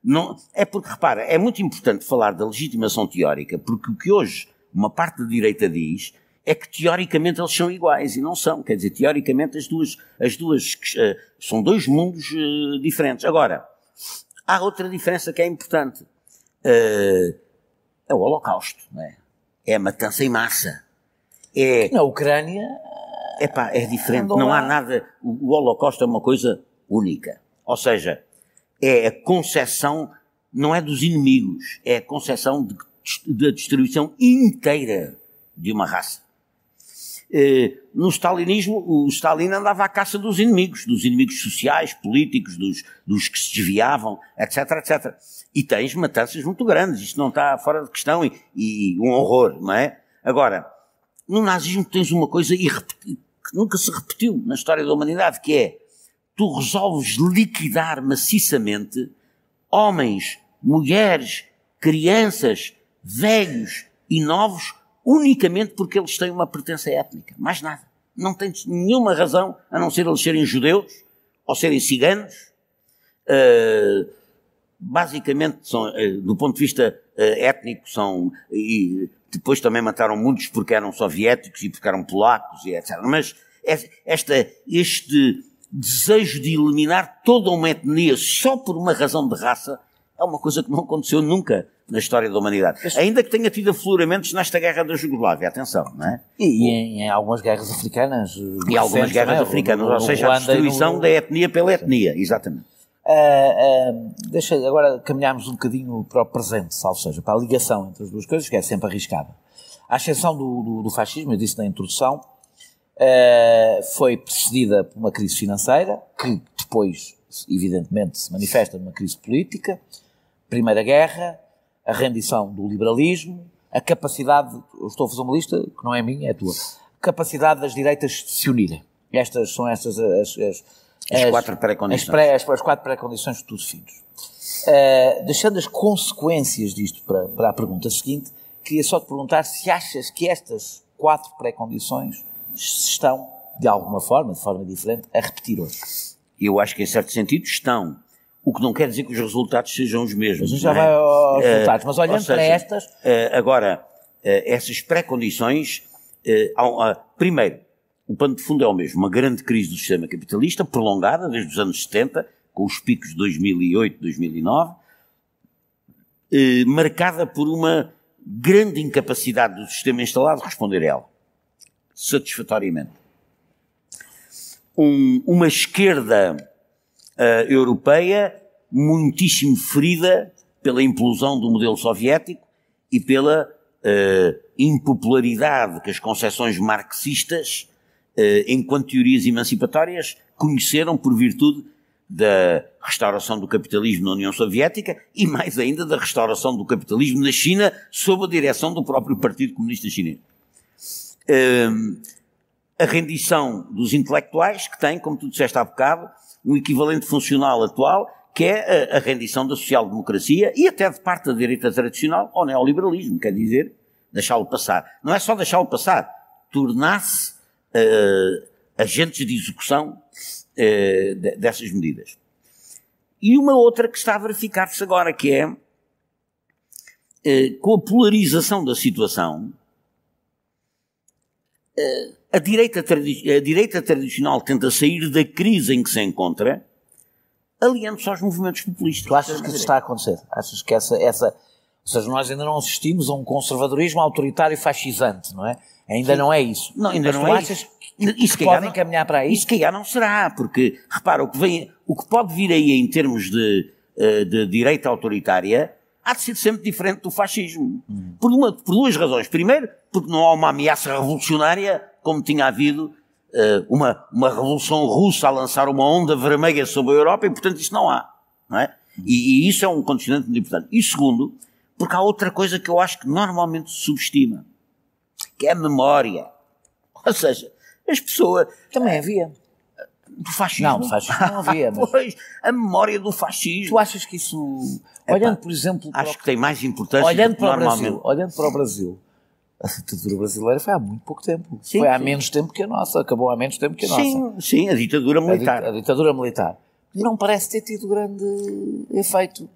não, é porque, repara, é muito importante falar da legitimação teórica, porque o que hoje uma parte da direita diz é que teoricamente eles são iguais, e não são. Quer dizer, teoricamente as duas são dois mundos diferentes. Agora, há outra diferença que é importante. É o Holocausto, não é? É a matança em massa. Na Ucrânia... É diferente. Não há nada... O Holocausto é uma coisa única. Ou seja, é a concepção, não é dos inimigos, é a concepção da destruição inteira de uma raça. No stalinismo, o Stalin andava à caça dos inimigos sociais, políticos, dos que se desviavam, etc, etc. E tens matanças muito grandes, isto não está fora de questão, e um horror, não é? Agora, no nazismo tens uma coisa que nunca se repetiu na história da humanidade, que é, tu resolves liquidar maciçamente homens, mulheres, crianças, velhos e novos, unicamente porque eles têm uma pertença étnica. Mais nada. Não tens nenhuma razão, a não ser eles serem judeus, ou serem ciganos. Basicamente, são, do ponto de vista étnico, são... E depois também mataram muitos porque eram soviéticos e porque eram polacos, e etc. Mas este desejo de eliminar toda uma etnia só por uma razão de raça é uma coisa que não aconteceu nunca na história da humanidade. Ainda que tenha tido afloramentos nesta guerra da Jugoslávia, atenção, não é? E em algumas guerras africanas. E algumas guerras africanas, ou seja, a destruição da etnia pela etnia, exatamente. Deixa agora caminharmos um bocadinho para o presente, salvo seja, para a ligação entre as duas coisas, que é sempre arriscada. A ascensão do fascismo, eu disse na introdução, foi precedida por uma crise financeira, que depois, evidentemente, se manifesta numa crise política, Primeira Guerra, a rendição do liberalismo, a capacidade, eu estou a fazer uma lista que não é minha, é tua, capacidade das direitas de se unirem. Estas são as quatro pré-condições. As quatro pré-condições que tu defines. Deixando as consequências disto para a pergunta seguinte, queria só te perguntar se achas que estas quatro pré-condições se estão, de alguma forma, de forma diferente, a repetir hoje. Eu acho que, em certo sentido, estão. O que não quer dizer que os resultados sejam os mesmos. A gente já vai aos resultados, mas olhando para estas... Agora, essas pré-condições... primeiro, o pano de fundo é o mesmo. Uma grande crise do sistema capitalista, prolongada desde os anos 70, com os picos de 2008, 2009, marcada por uma grande incapacidade do sistema instalado de responder a ela, satisfatoriamente. Uma esquerda europeia muitíssimo ferida pela implosão do modelo soviético e pela impopularidade que as concepções marxistas, enquanto teorias emancipatórias, conheceram por virtude da restauração do capitalismo na União Soviética e, mais ainda, da restauração do capitalismo na China sob a direção do próprio Partido Comunista Chinês. A rendição dos intelectuais, que tem, como tu disseste há bocado, um equivalente funcional atual, que é a rendição da social-democracia e até de parte da direita tradicional ao neoliberalismo, quer dizer, deixá-lo passar. Não é só deixá-lo passar, tornar-se agentes de execução dessas medidas. E uma outra que está a verificar-se agora, que é, com a polarização da situação, a direita tradicional tenta sair da crise em que se encontra, aliando-se aos movimentos populistas. Tu achas que isso está a acontecer? Achas que essa... Ou seja, nós ainda não assistimos a um conservadorismo autoritário fascisante, não é? Ainda não é isso. Não, ainda não é isso. Isso que podem caminhar para aí? Isso que já não será, porque, repara, o que pode vir aí em termos de direita autoritária há de ser sempre diferente do fascismo. Por duas razões. Primeiro, porque não há uma ameaça revolucionária, como tinha havido uma revolução russa a lançar uma onda vermelha sobre a Europa, e portanto isso não há. Não é? E isso é um condicionante muito importante. E segundo, porque há outra coisa que eu acho que normalmente se subestima, que é a memória. Ou seja, as pessoas... Também havia. Do fascismo? Não, do fascismo não havia. Mas... Pois, a memória do fascismo. Tu achas que isso... Olhando, por exemplo... Acho que tem mais importância do que normalmente. Olhando para o Brasil, a ditadura brasileira foi há muito pouco tempo. Sim, foi há menos tempo que a nossa. Acabou há menos tempo que a nossa. Sim, a ditadura militar. A ditadura militar. Não parece ter tido grande efeito.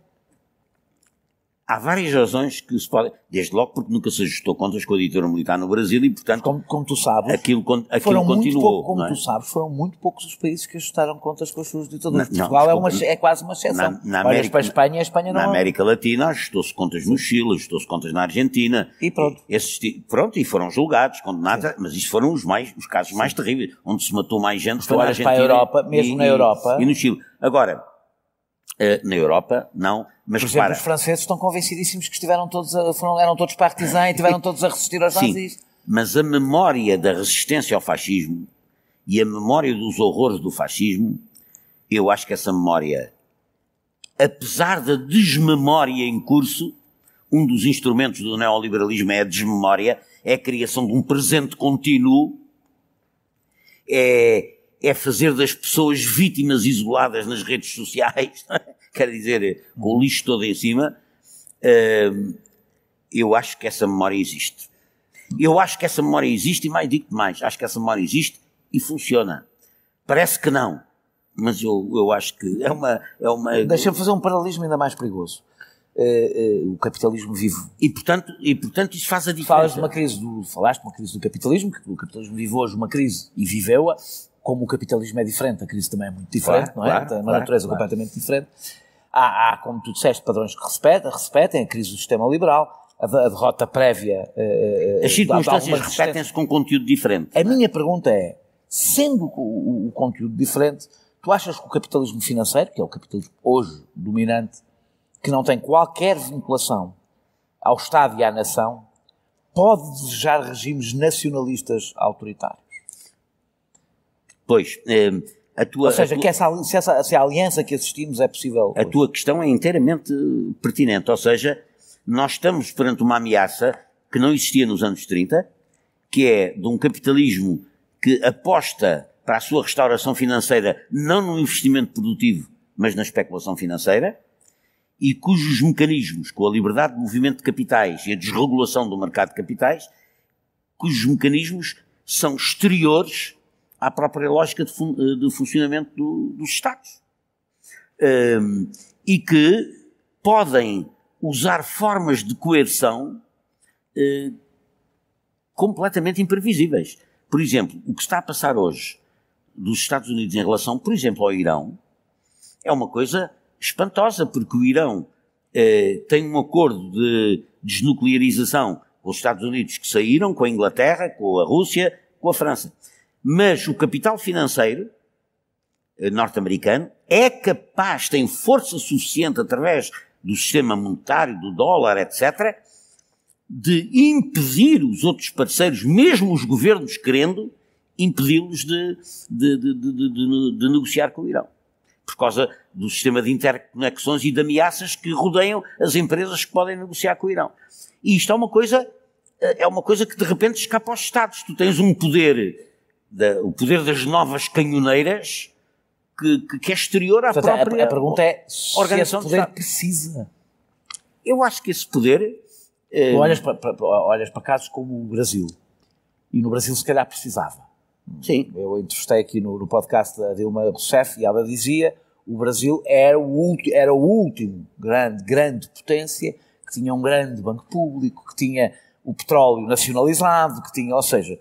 Há várias razões que se podem... Desde logo porque nunca se ajustou contas com a ditadura militar no Brasil e, portanto... Como tu sabes... Aquilo continuou. Tu sabes, foram muito poucos os países que ajustaram contas com as suas ditaduras. Portugal é quase uma exceção. Olhas para a Espanha, Na América Latina ajustou-se contas no Chile, ajustou-se contas na Argentina. E pronto. E foram julgados, condenados, mas isso foram os casos mais terríveis, onde se matou mais gente foi na Argentina. Para a Europa, mesmo na Europa. E no Chile. Agora... na Europa, não, mas por exemplo, os franceses estão convencidíssimos que eram todos partisãs e tiveram todos a resistir aos nazis. Mas a memória da resistência ao fascismo e a memória dos horrores do fascismo, eu acho que essa memória, apesar da desmemória em curso, um dos instrumentos do neoliberalismo é a desmemória, é a criação de um presente contínuo, é fazer das pessoas vítimas isoladas nas redes sociais, quer dizer, com o lixo todo em cima. Eu acho que essa memória existe. Eu acho que essa memória existe e mais digo mais, acho que essa memória existe e funciona. Parece que não, mas eu acho que é uma... Deixa-me fazer um paralelismo ainda mais perigoso. O capitalismo vive. E portanto isso faz a diferença. Falaste de uma crise do capitalismo, que o capitalismo vive hoje uma crise e viveu-a, como o capitalismo é diferente, a crise também é muito diferente, claro, não é? Tem uma natureza completamente diferente. Há, como tu disseste, padrões que repetem, a crise do sistema liberal, a derrota prévia. As circunstâncias repetem-se com conteúdo diferente. A minha pergunta é, sendo o conteúdo diferente, tu achas que o capitalismo financeiro, que é o capitalismo hoje dominante, que não tem qualquer vinculação ao Estado e à nação, pode desejar regimes nacionalistas autoritários? Pois, ou seja, se a aliança que assistimos é possível. A tua questão é inteiramente pertinente, ou seja, nós estamos perante uma ameaça que não existia nos anos 30, que é de um capitalismo que aposta para a sua restauração financeira não no investimento produtivo, mas na especulação financeira, e cujos mecanismos, com a liberdade de movimento de capitais e a desregulação do mercado de capitais, cujos mecanismos são exteriores à própria lógica de funcionamento dos Estados. E que podem usar formas de coerção completamente imprevisíveis. Por exemplo, o que está a passar hoje dos Estados Unidos em relação, por exemplo, ao Irão, é uma coisa espantosa, porque o Irão tem um acordo de desnuclearização com os Estados Unidos que saíram, com a Inglaterra, com a Rússia, com a França. Mas o capital financeiro norte-americano é capaz, tem força suficiente através do sistema monetário, do dólar, etc., de impedir os outros parceiros, mesmo os governos querendo, impedi-los de negociar com o Irão. Por causa do sistema de interconexões e de ameaças que rodeiam as empresas que podem negociar com o Irão. E isto é uma coisa que de repente escapa aos Estados. Tu tens um poder, o poder das novas canhoneiras, que é exterior à própria a pergunta é se organização esse poder precisa. Eu acho que esse poder... Olhas para casos como o Brasil. E no Brasil se calhar precisava. Sim. Eu entrevistei aqui no podcast da Dilma Rousseff e ela dizia o Brasil era o último grande potência, que tinha um grande banco público, que tinha o petróleo nacionalizado, que tinha, ou seja,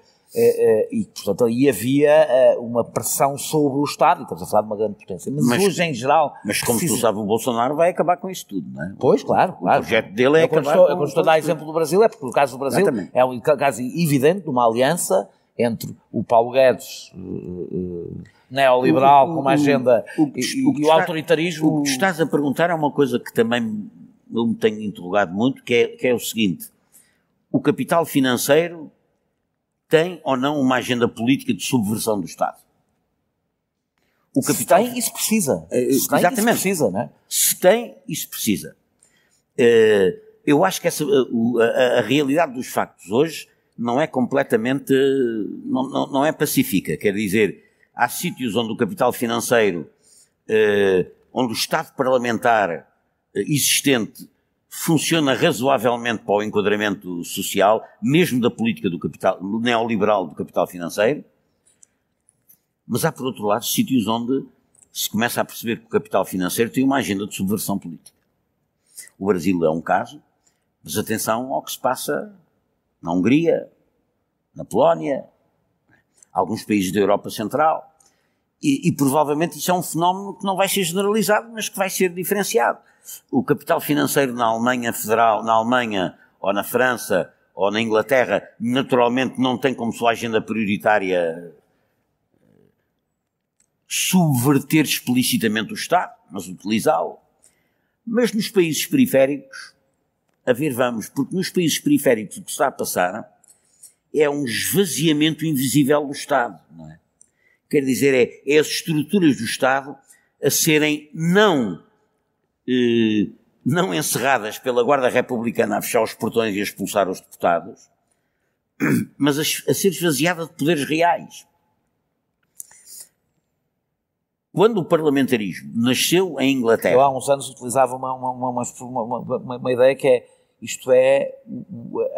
e portanto aí havia uma pressão sobre o Estado, e estamos a falar de uma grande potência. Mas hoje em geral... Mas como tu sabes, o Bolsonaro vai acabar com isso tudo, não é? Pois, claro. O projeto dele é acabar com... Quando estou a dar exemplo do Brasil, é porque o caso do Brasil é um caso evidente de uma aliança entre o Paulo Guedes neoliberal com uma agenda e o autoritarismo. O que estás a perguntar é uma coisa que também eu me tenho interrogado muito, que é o seguinte: o capital financeiro tem ou não uma agenda política de subversão do Estado? O capital... Se tem, isso precisa. Exatamente. Isso precisa, não é? Se tem, isso precisa. Eu acho que a realidade dos factos hoje não é completamente, não é pacífica. Quer dizer, há sítios onde o capital financeiro, onde o Estado parlamentar existente funciona razoavelmente para o enquadramento social, mesmo da política do capital neoliberal do capital financeiro, mas há, por outro lado, sítios onde se começa a perceber que o capital financeiro tem uma agenda de subversão política. O Brasil é um caso, mas atenção ao que se passa na Hungria, na Polónia, alguns países da Europa Central, e provavelmente isso é um fenómeno que não vai ser generalizado, mas que vai ser diferenciado. O capital financeiro na Alemanha Federal, na Alemanha, ou na França, ou na Inglaterra, naturalmente não tem como sua agenda prioritária subverter explicitamente o Estado, mas utilizá-lo. Mas nos países periféricos, a ver vamos, porque nos países periféricos o que está a passar é um esvaziamento invisível do Estado, não é? Quer dizer, é as estruturas do Estado a serem não encerradas pela Guarda Republicana a fechar os portões e a expulsar os deputados, mas a ser esvaziada de poderes reais. Quando o parlamentarismo nasceu em Inglaterra... Eu há uns anos utilizava uma ideia que é, isto é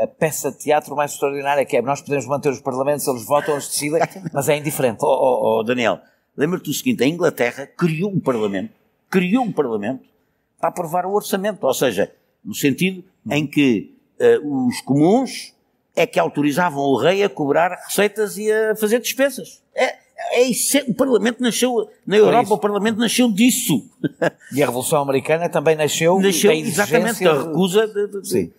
a peça de teatro mais extraordinária, que é, nós podemos manter os parlamentos, eles votam, eles decidem, mas é indiferente. Daniel, lembra-te do seguinte, a Inglaterra criou um parlamento para aprovar o orçamento, ou seja, no sentido em que os comuns é que autorizavam o rei a cobrar receitas e a fazer despesas. O Parlamento nasceu, na Europa o Parlamento nasceu disso. E a Revolução Americana também nasceu da exatamente da recusa Sim.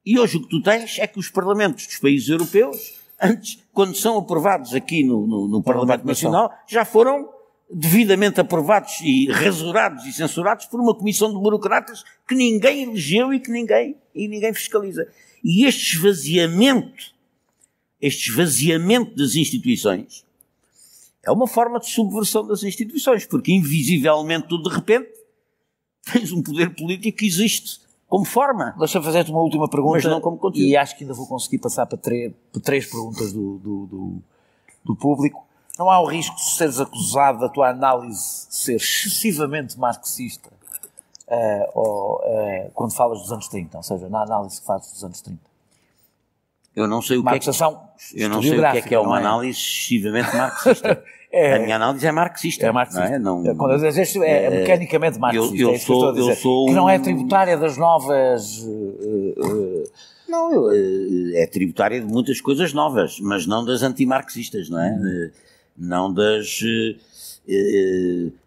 E hoje o que tu tens é que os parlamentos dos países europeus, antes, quando são aprovados aqui no Parlamento Nacional, já foram devidamente aprovados e rasurados e censurados por uma comissão de burocratas que ninguém elegeu e que ninguém fiscaliza. E este esvaziamento das instituições é uma forma de subversão das instituições, porque invisivelmente tu, de repente, tens um poder político que existe como forma. Deixa-me fazer-te uma última pergunta, mas não como conteúdo. E acho que ainda vou conseguir passar para três perguntas do público. Não há o risco de seres acusado da tua análise ser excessivamente marxista quando falas dos anos 30, ou seja, na análise que fazes dos anos 30? Eu não sei o que é uma análise excessivamente marxista. A minha análise é marxista. É marxista. Não é? Quando eu digo é mecanicamente marxista. Que não é tributária das novas... Não, é tributária de muitas coisas novas, mas não das antimarxistas, não é? Não das...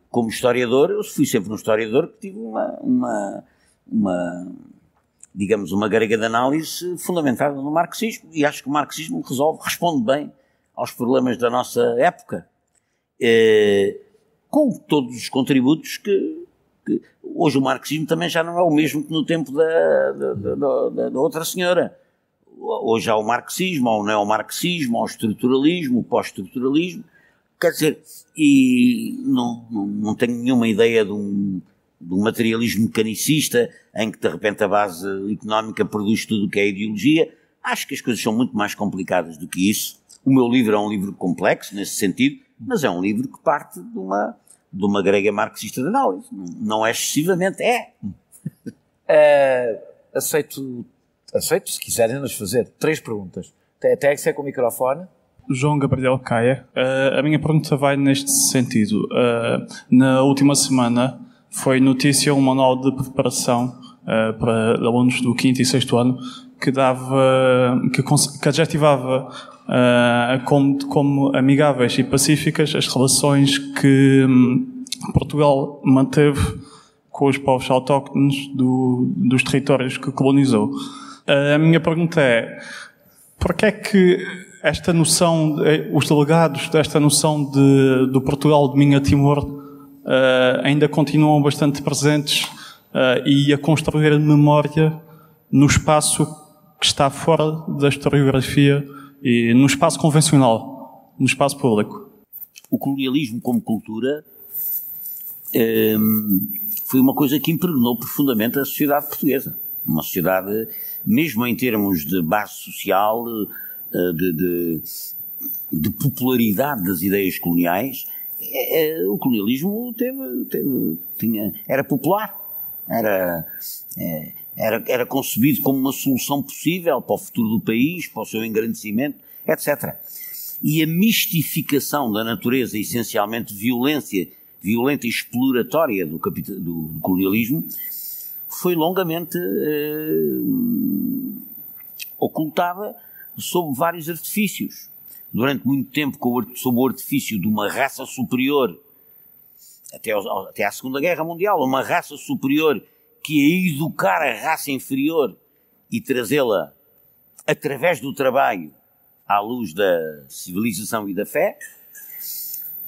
como historiador, eu fui sempre um historiador que tive digamos, uma grelha de análise fundamentada no marxismo, e acho que o marxismo responde bem aos problemas da nossa época, com todos os contributos que hoje o marxismo também já não é o mesmo que no tempo da outra senhora. Hoje há o marxismo, há o neomarxismo, há o estruturalismo, o pós-estruturalismo, quer dizer, e não tenho nenhuma ideia de um materialismo mecanicista em que de repente a base económica produz tudo o que é ideologia. Acho que as coisas são muito mais complicadas do que isso. O meu livro é um livro complexo nesse sentido, mas é um livro que parte de uma grelha marxista de análise. Não é excessivamente, Aceito, se quiserem nos fazer 3 perguntas. Até que ser com o microfone. João Gabriel Caia. A minha pergunta vai neste sentido. Na última semana foi notícia um manual de preparação para alunos do 5º e 6º ano que adjetivava como amigáveis e pacíficas as relações que Portugal manteve com os povos autóctones dos territórios que colonizou. A minha pergunta é: porquê é que esta noção, os delegados desta noção do Portugal de Minha Timor ainda continuam bastante presentes e a construir memória no espaço que está fora da historiografia e no espaço convencional, no espaço público? O colonialismo como cultura foi uma coisa que impregnou profundamente a sociedade portuguesa. Uma sociedade, mesmo em termos de base social, de popularidade das ideias coloniais, o colonialismo era popular, era concebido como uma solução possível para o futuro do país, para o seu engrandecimento, etc. E a mistificação da natureza essencialmente violenta e exploratória do colonialismo foi longamente ocultada sob vários artifícios. Durante muito tempo sob o artifício de uma raça superior, até à Segunda Guerra Mundial, uma raça superior que ia educar a raça inferior e trazê-la através do trabalho à luz da civilização e da fé.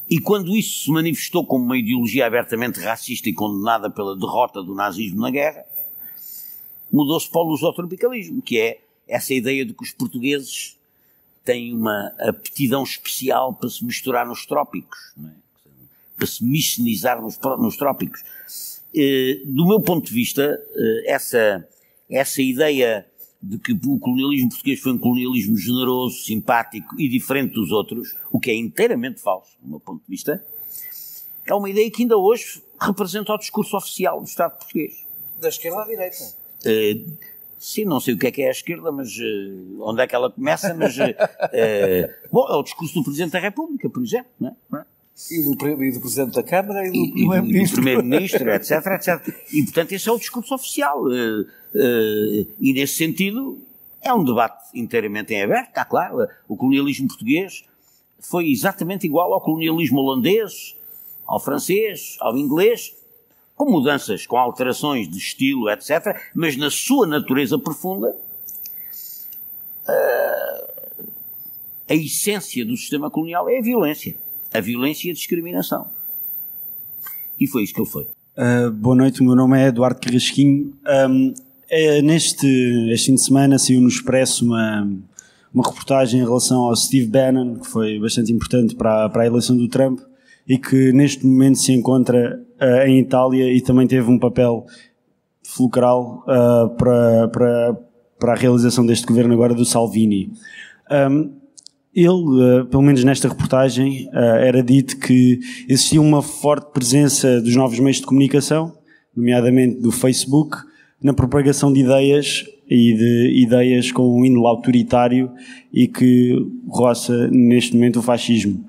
E quando isso se manifestou como uma ideologia abertamente racista e condenada pela derrota do nazismo na guerra, mudou-se para o lusotropicalismo, que é essa ideia de que os portugueses têm uma aptidão especial para se misturar nos trópicos, não é? Para se miscenizar nos trópicos. Do meu ponto de vista, essa ideia de que o colonialismo português foi um colonialismo generoso, simpático e diferente dos outros, o que é inteiramente falso, do meu ponto de vista, é uma ideia que ainda hoje representa o discurso oficial do Estado português. Da esquerda à direita. Sim, não sei o que é a esquerda, mas onde é que ela começa, mas bom, é o discurso do Presidente da República, por exemplo, não é? E do Presidente da Câmara e do Primeiro-Ministro. Primeiro-Ministro, etc, etc. E, portanto, esse é o discurso oficial. E, nesse sentido, é um debate inteiramente em aberto, está claro. O colonialismo português foi exatamente igual ao colonialismo holandês, ao francês, ao inglês, com mudanças, com alterações de estilo, etc., mas na sua natureza profunda, a essência do sistema colonial é a violência e a discriminação. E foi isso que ele foi. Boa noite, o meu nome é Eduardo Carrasquinho. Este fim de semana saiu no Expresso uma reportagem em relação ao Steve Bannon, que foi bastante importante para a eleição do Trump e que neste momento se encontra em Itália e também teve um papel fulcral para a realização deste governo agora do Salvini. Ele, pelo menos nesta reportagem, era dito que existia uma forte presença dos novos meios de comunicação, nomeadamente do Facebook, na propagação de ideias e de ideias com um índole autoritário e que roça neste momento o fascismo.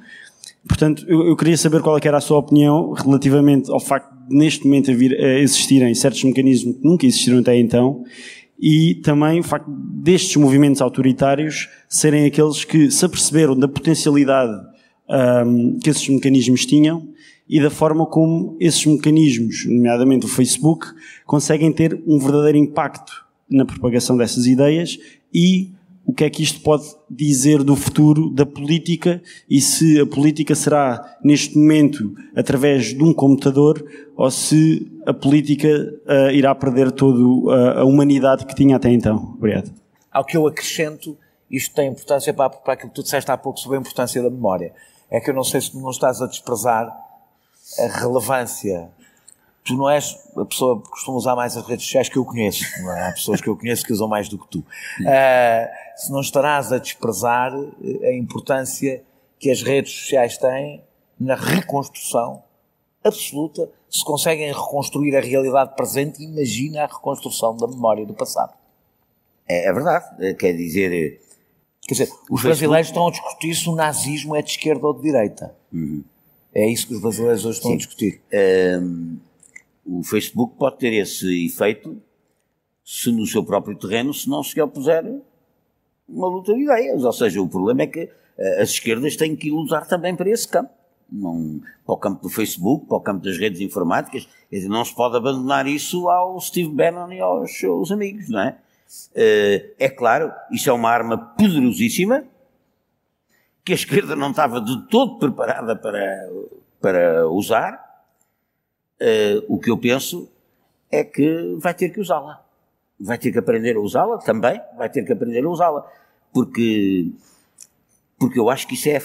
Portanto, eu queria saber qual é que era a sua opinião relativamente ao facto de neste momento existirem certos mecanismos que nunca existiram até então e também o facto destes movimentos autoritários serem aqueles que se aperceberam da potencialidade que esses mecanismos tinham e da forma como esses mecanismos, nomeadamente o Facebook, conseguem ter um verdadeiro impacto na propagação dessas ideias e o que é que isto pode dizer do futuro da política e se a política será, neste momento, através de um computador ou se a política irá perder toda a humanidade que tinha até então. Obrigado. Ao que eu acrescento, isto tem importância para aquilo que tu disseste há pouco sobre a importância da memória. É que eu não sei se tu não estás a desprezar a relevância. Tu não és a pessoa que costuma usar mais as redes sociais que eu conheço. Não é? Há pessoas que eu conheço que usam mais do que tu. Se não estarás a desprezar a importância que as redes sociais têm na reconstrução absoluta, se conseguem reconstruir a realidade presente, imagina a reconstrução da memória do passado. É verdade. Quer dizer, os brasileiros estão a discutir se o nazismo é de esquerda ou de direita. Uhum. É isso que os brasileiros hoje estão a discutir. O Facebook pode ter esse efeito se no seu próprio terreno se não se opuser uma luta de ideias. Ou seja, o problema é que as esquerdas têm que lutar também para esse campo. Não, para o campo do Facebook, para o campo das redes informáticas. Quer dizer, não se pode abandonar isso ao Steve Bannon e aos seus amigos, não é? É claro, isso é uma arma poderosíssima que a esquerda não estava de todo preparada para usar. O que eu penso é que vai ter que usá-la. Vai ter que aprender a usá-la também, vai ter que aprender a usá-la. Porque eu acho que isso é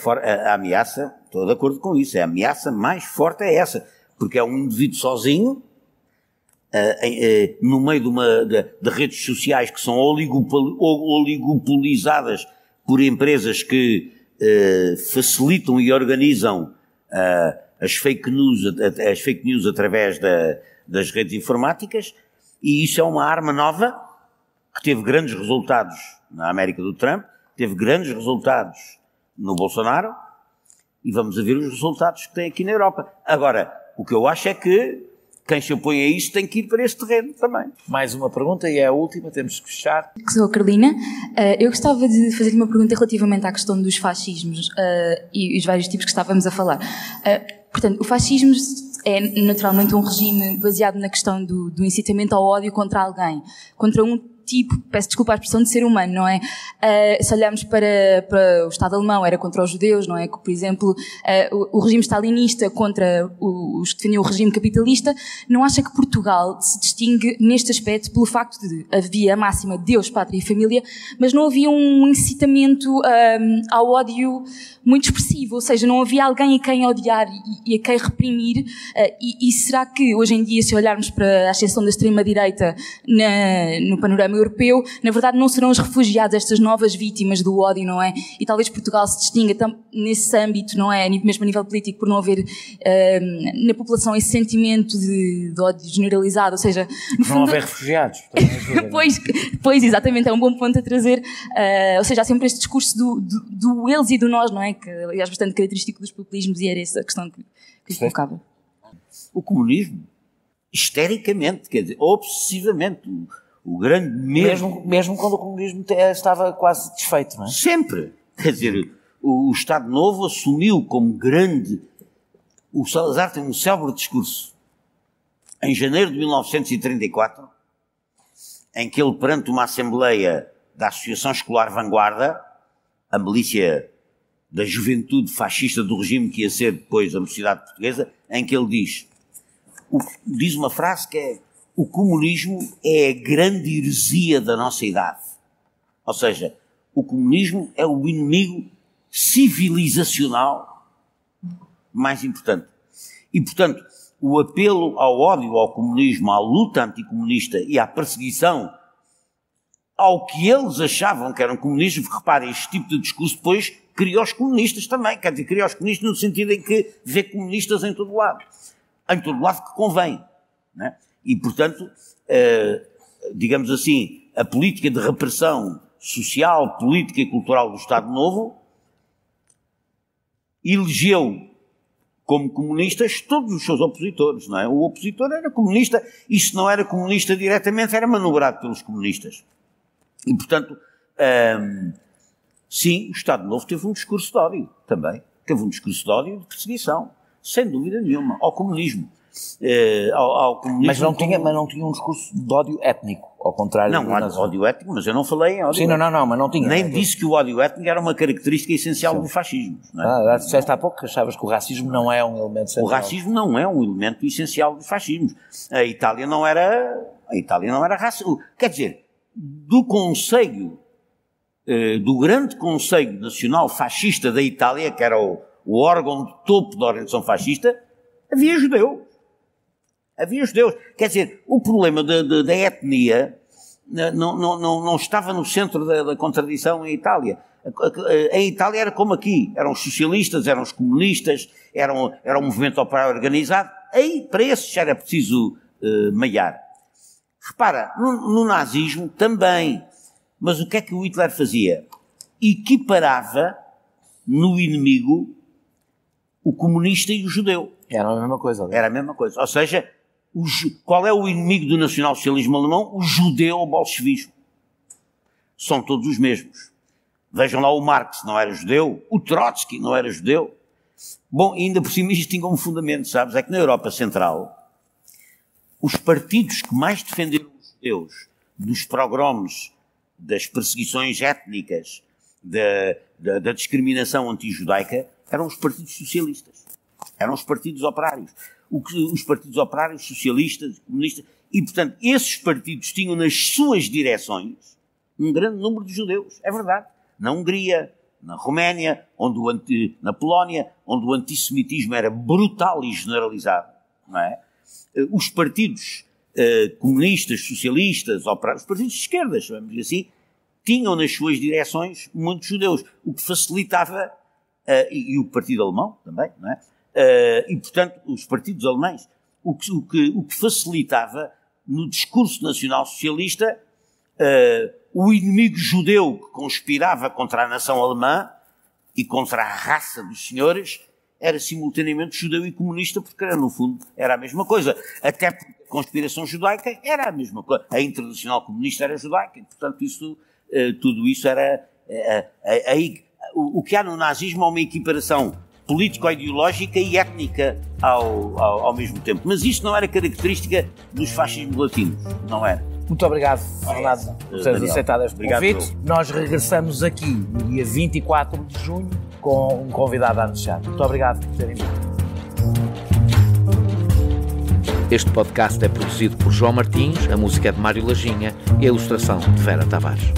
a ameaça, estou de acordo com isso, a ameaça mais forte é essa. Porque é um indivíduo sozinho, no meio de redes sociais que são oligopolizadas por empresas que facilitam e organizam as fake news através das redes informáticas, e isso é uma arma nova que teve grandes resultados na América do Trump, teve grandes resultados no Bolsonaro, e vamos a ver os resultados que tem aqui na Europa. Agora, o que eu acho é que quem se opõe a isso tem que ir para esse terreno também. Mais uma pergunta e é a última, temos que fechar. Sou a Carolina. Eu gostava de fazer-lhe uma pergunta relativamente à questão dos fascismos e os vários tipos que estávamos a falar. Portanto, o fascismo é naturalmente um regime baseado na questão do incitamento ao ódio contra alguém, contra um tipo, peço desculpa a expressão, de ser humano, não é? Se olharmos para o Estado alemão, era contra os judeus, não é? Por exemplo, o regime stalinista contra os que defendiam o regime capitalista. Não acha que Portugal se distingue neste aspecto pelo facto de havia a máxima Deus, Pátria e Família, mas não havia um incitamento ao ódio muito expressivo, ou seja, não havia alguém a quem odiar e a quem reprimir, e será que hoje em dia, se olharmos para a ascensão da extrema-direita no panorama europeu, na verdade não serão os refugiados estas novas vítimas do ódio, não é? E talvez Portugal se distinga nesse âmbito, não é? Mesmo a nível político, por não haver na população esse sentimento de ódio generalizado, ou seja... No fundo, não haver refugiados. Pois, exatamente, é um bom ponto a trazer, ou seja, há sempre este discurso do eles e do nós, não é? Que aliás bastante característico dos populismos, e era essa a questão que colocava. O comunismo, histericamente, quer dizer, obsessivamente, o grande medo... Mesmo quando o comunismo estava quase desfeito, não é? Sempre. Quer dizer, o Estado Novo assumiu como grande... O Salazar tem um célebre discurso, em janeiro de 1934, em que ele, perante uma assembleia da Associação Escolar Vanguarda, a milícia da juventude fascista do regime que ia ser depois a Mocidade Portuguesa, em que ele diz uma frase que é: o comunismo é a grande heresia da nossa idade. Ou seja, o comunismo é o inimigo civilizacional mais importante. E, portanto, o apelo ao ódio ao comunismo, à luta anticomunista e à perseguição ao que eles achavam que eram comunistas, reparem, este tipo de discurso depois criou os comunistas também, quer dizer, criou os comunistas no sentido em que vê comunistas em todo lado que convém, não é? E, portanto, digamos assim, a política de repressão social, política e cultural do Estado Novo elegeu como comunistas todos os seus opositores, não é? O opositor era comunista, e se não era comunista diretamente, era manobrado pelos comunistas. E, portanto, sim, o Estado Novo teve um discurso de ódio também. Teve um discurso de ódio e de perseguição, sem dúvida nenhuma, ao comunismo. Ao comunismo mas não tinha um discurso de ódio étnico, ao contrário. Não, há ódio étnico, mas eu não falei em ódio étnico. Sim, não, mas não tinha. Nem disse que o ódio étnico era uma característica essencial do fascismo. Não é? Disseste há pouco que achavas que o racismo não é um elemento central. O racismo não é um elemento essencial do fascismo. A Itália não era racista. Quer dizer, do Conselho, do grande Conselho Nacional Fascista da Itália, que era o órgão de topo da organização fascista, havia judeus. Quer dizer, o problema da etnia não estava no centro da contradição em Itália. Em Itália era como aqui, eram os socialistas, eram os comunistas, era um movimento operário organizado. Aí, para esses, já era preciso meiar. Repara, no nazismo também, mas o que é que o Hitler fazia? Equiparava no inimigo o comunista e o judeu. Era a mesma coisa. Era a mesma coisa. Ou seja, qual é o inimigo do nacionalsocialismo alemão? O judeu-bolchevismo. São todos os mesmos. Vejam lá, o Marx não era judeu, o Trotsky não era judeu. Bom, ainda por cima isto tinha um fundamento, sabes? É que na Europa Central, os partidos que mais defenderam os judeus dos pogroms, das perseguições étnicas, da discriminação anti-judaica, eram os partidos socialistas. Eram os partidos operários. Os partidos operários, socialistas, comunistas. E, portanto, esses partidos tinham nas suas direções um grande número de judeus. É verdade. Na Hungria, na Roménia, na Polónia, onde o antissemitismo era brutal e generalizado, não é? Os partidos comunistas, socialistas, operários, os partidos de esquerdas, vamos dizer assim, tinham nas suas direções muitos judeus, o que facilitava, e o partido alemão também, não é? E, portanto, os partidos alemães, o que facilitava no discurso nacional-socialista o inimigo judeu que conspirava contra a nação alemã e contra a raça dos senhores era simultaneamente judeu e comunista, porque no fundo era a mesma coisa. Até porque a conspiração judaica era a mesma coisa. A Internacional Comunista era judaica, e, portanto, tudo isso era... o que há no nazismo é uma equiparação político-ideológica e étnica ao mesmo tempo. Mas isto não era característica dos fascismos latinos, não era. Muito obrigado, Fernando, por teres aceitado este convite. Nós regressamos aqui no dia 24 de junho com um convidado a anunciar. Muito obrigado por terem vindo. Este podcast é produzido por João Martins, a música é de Mário Lajinha e a ilustração de Vera Tavares.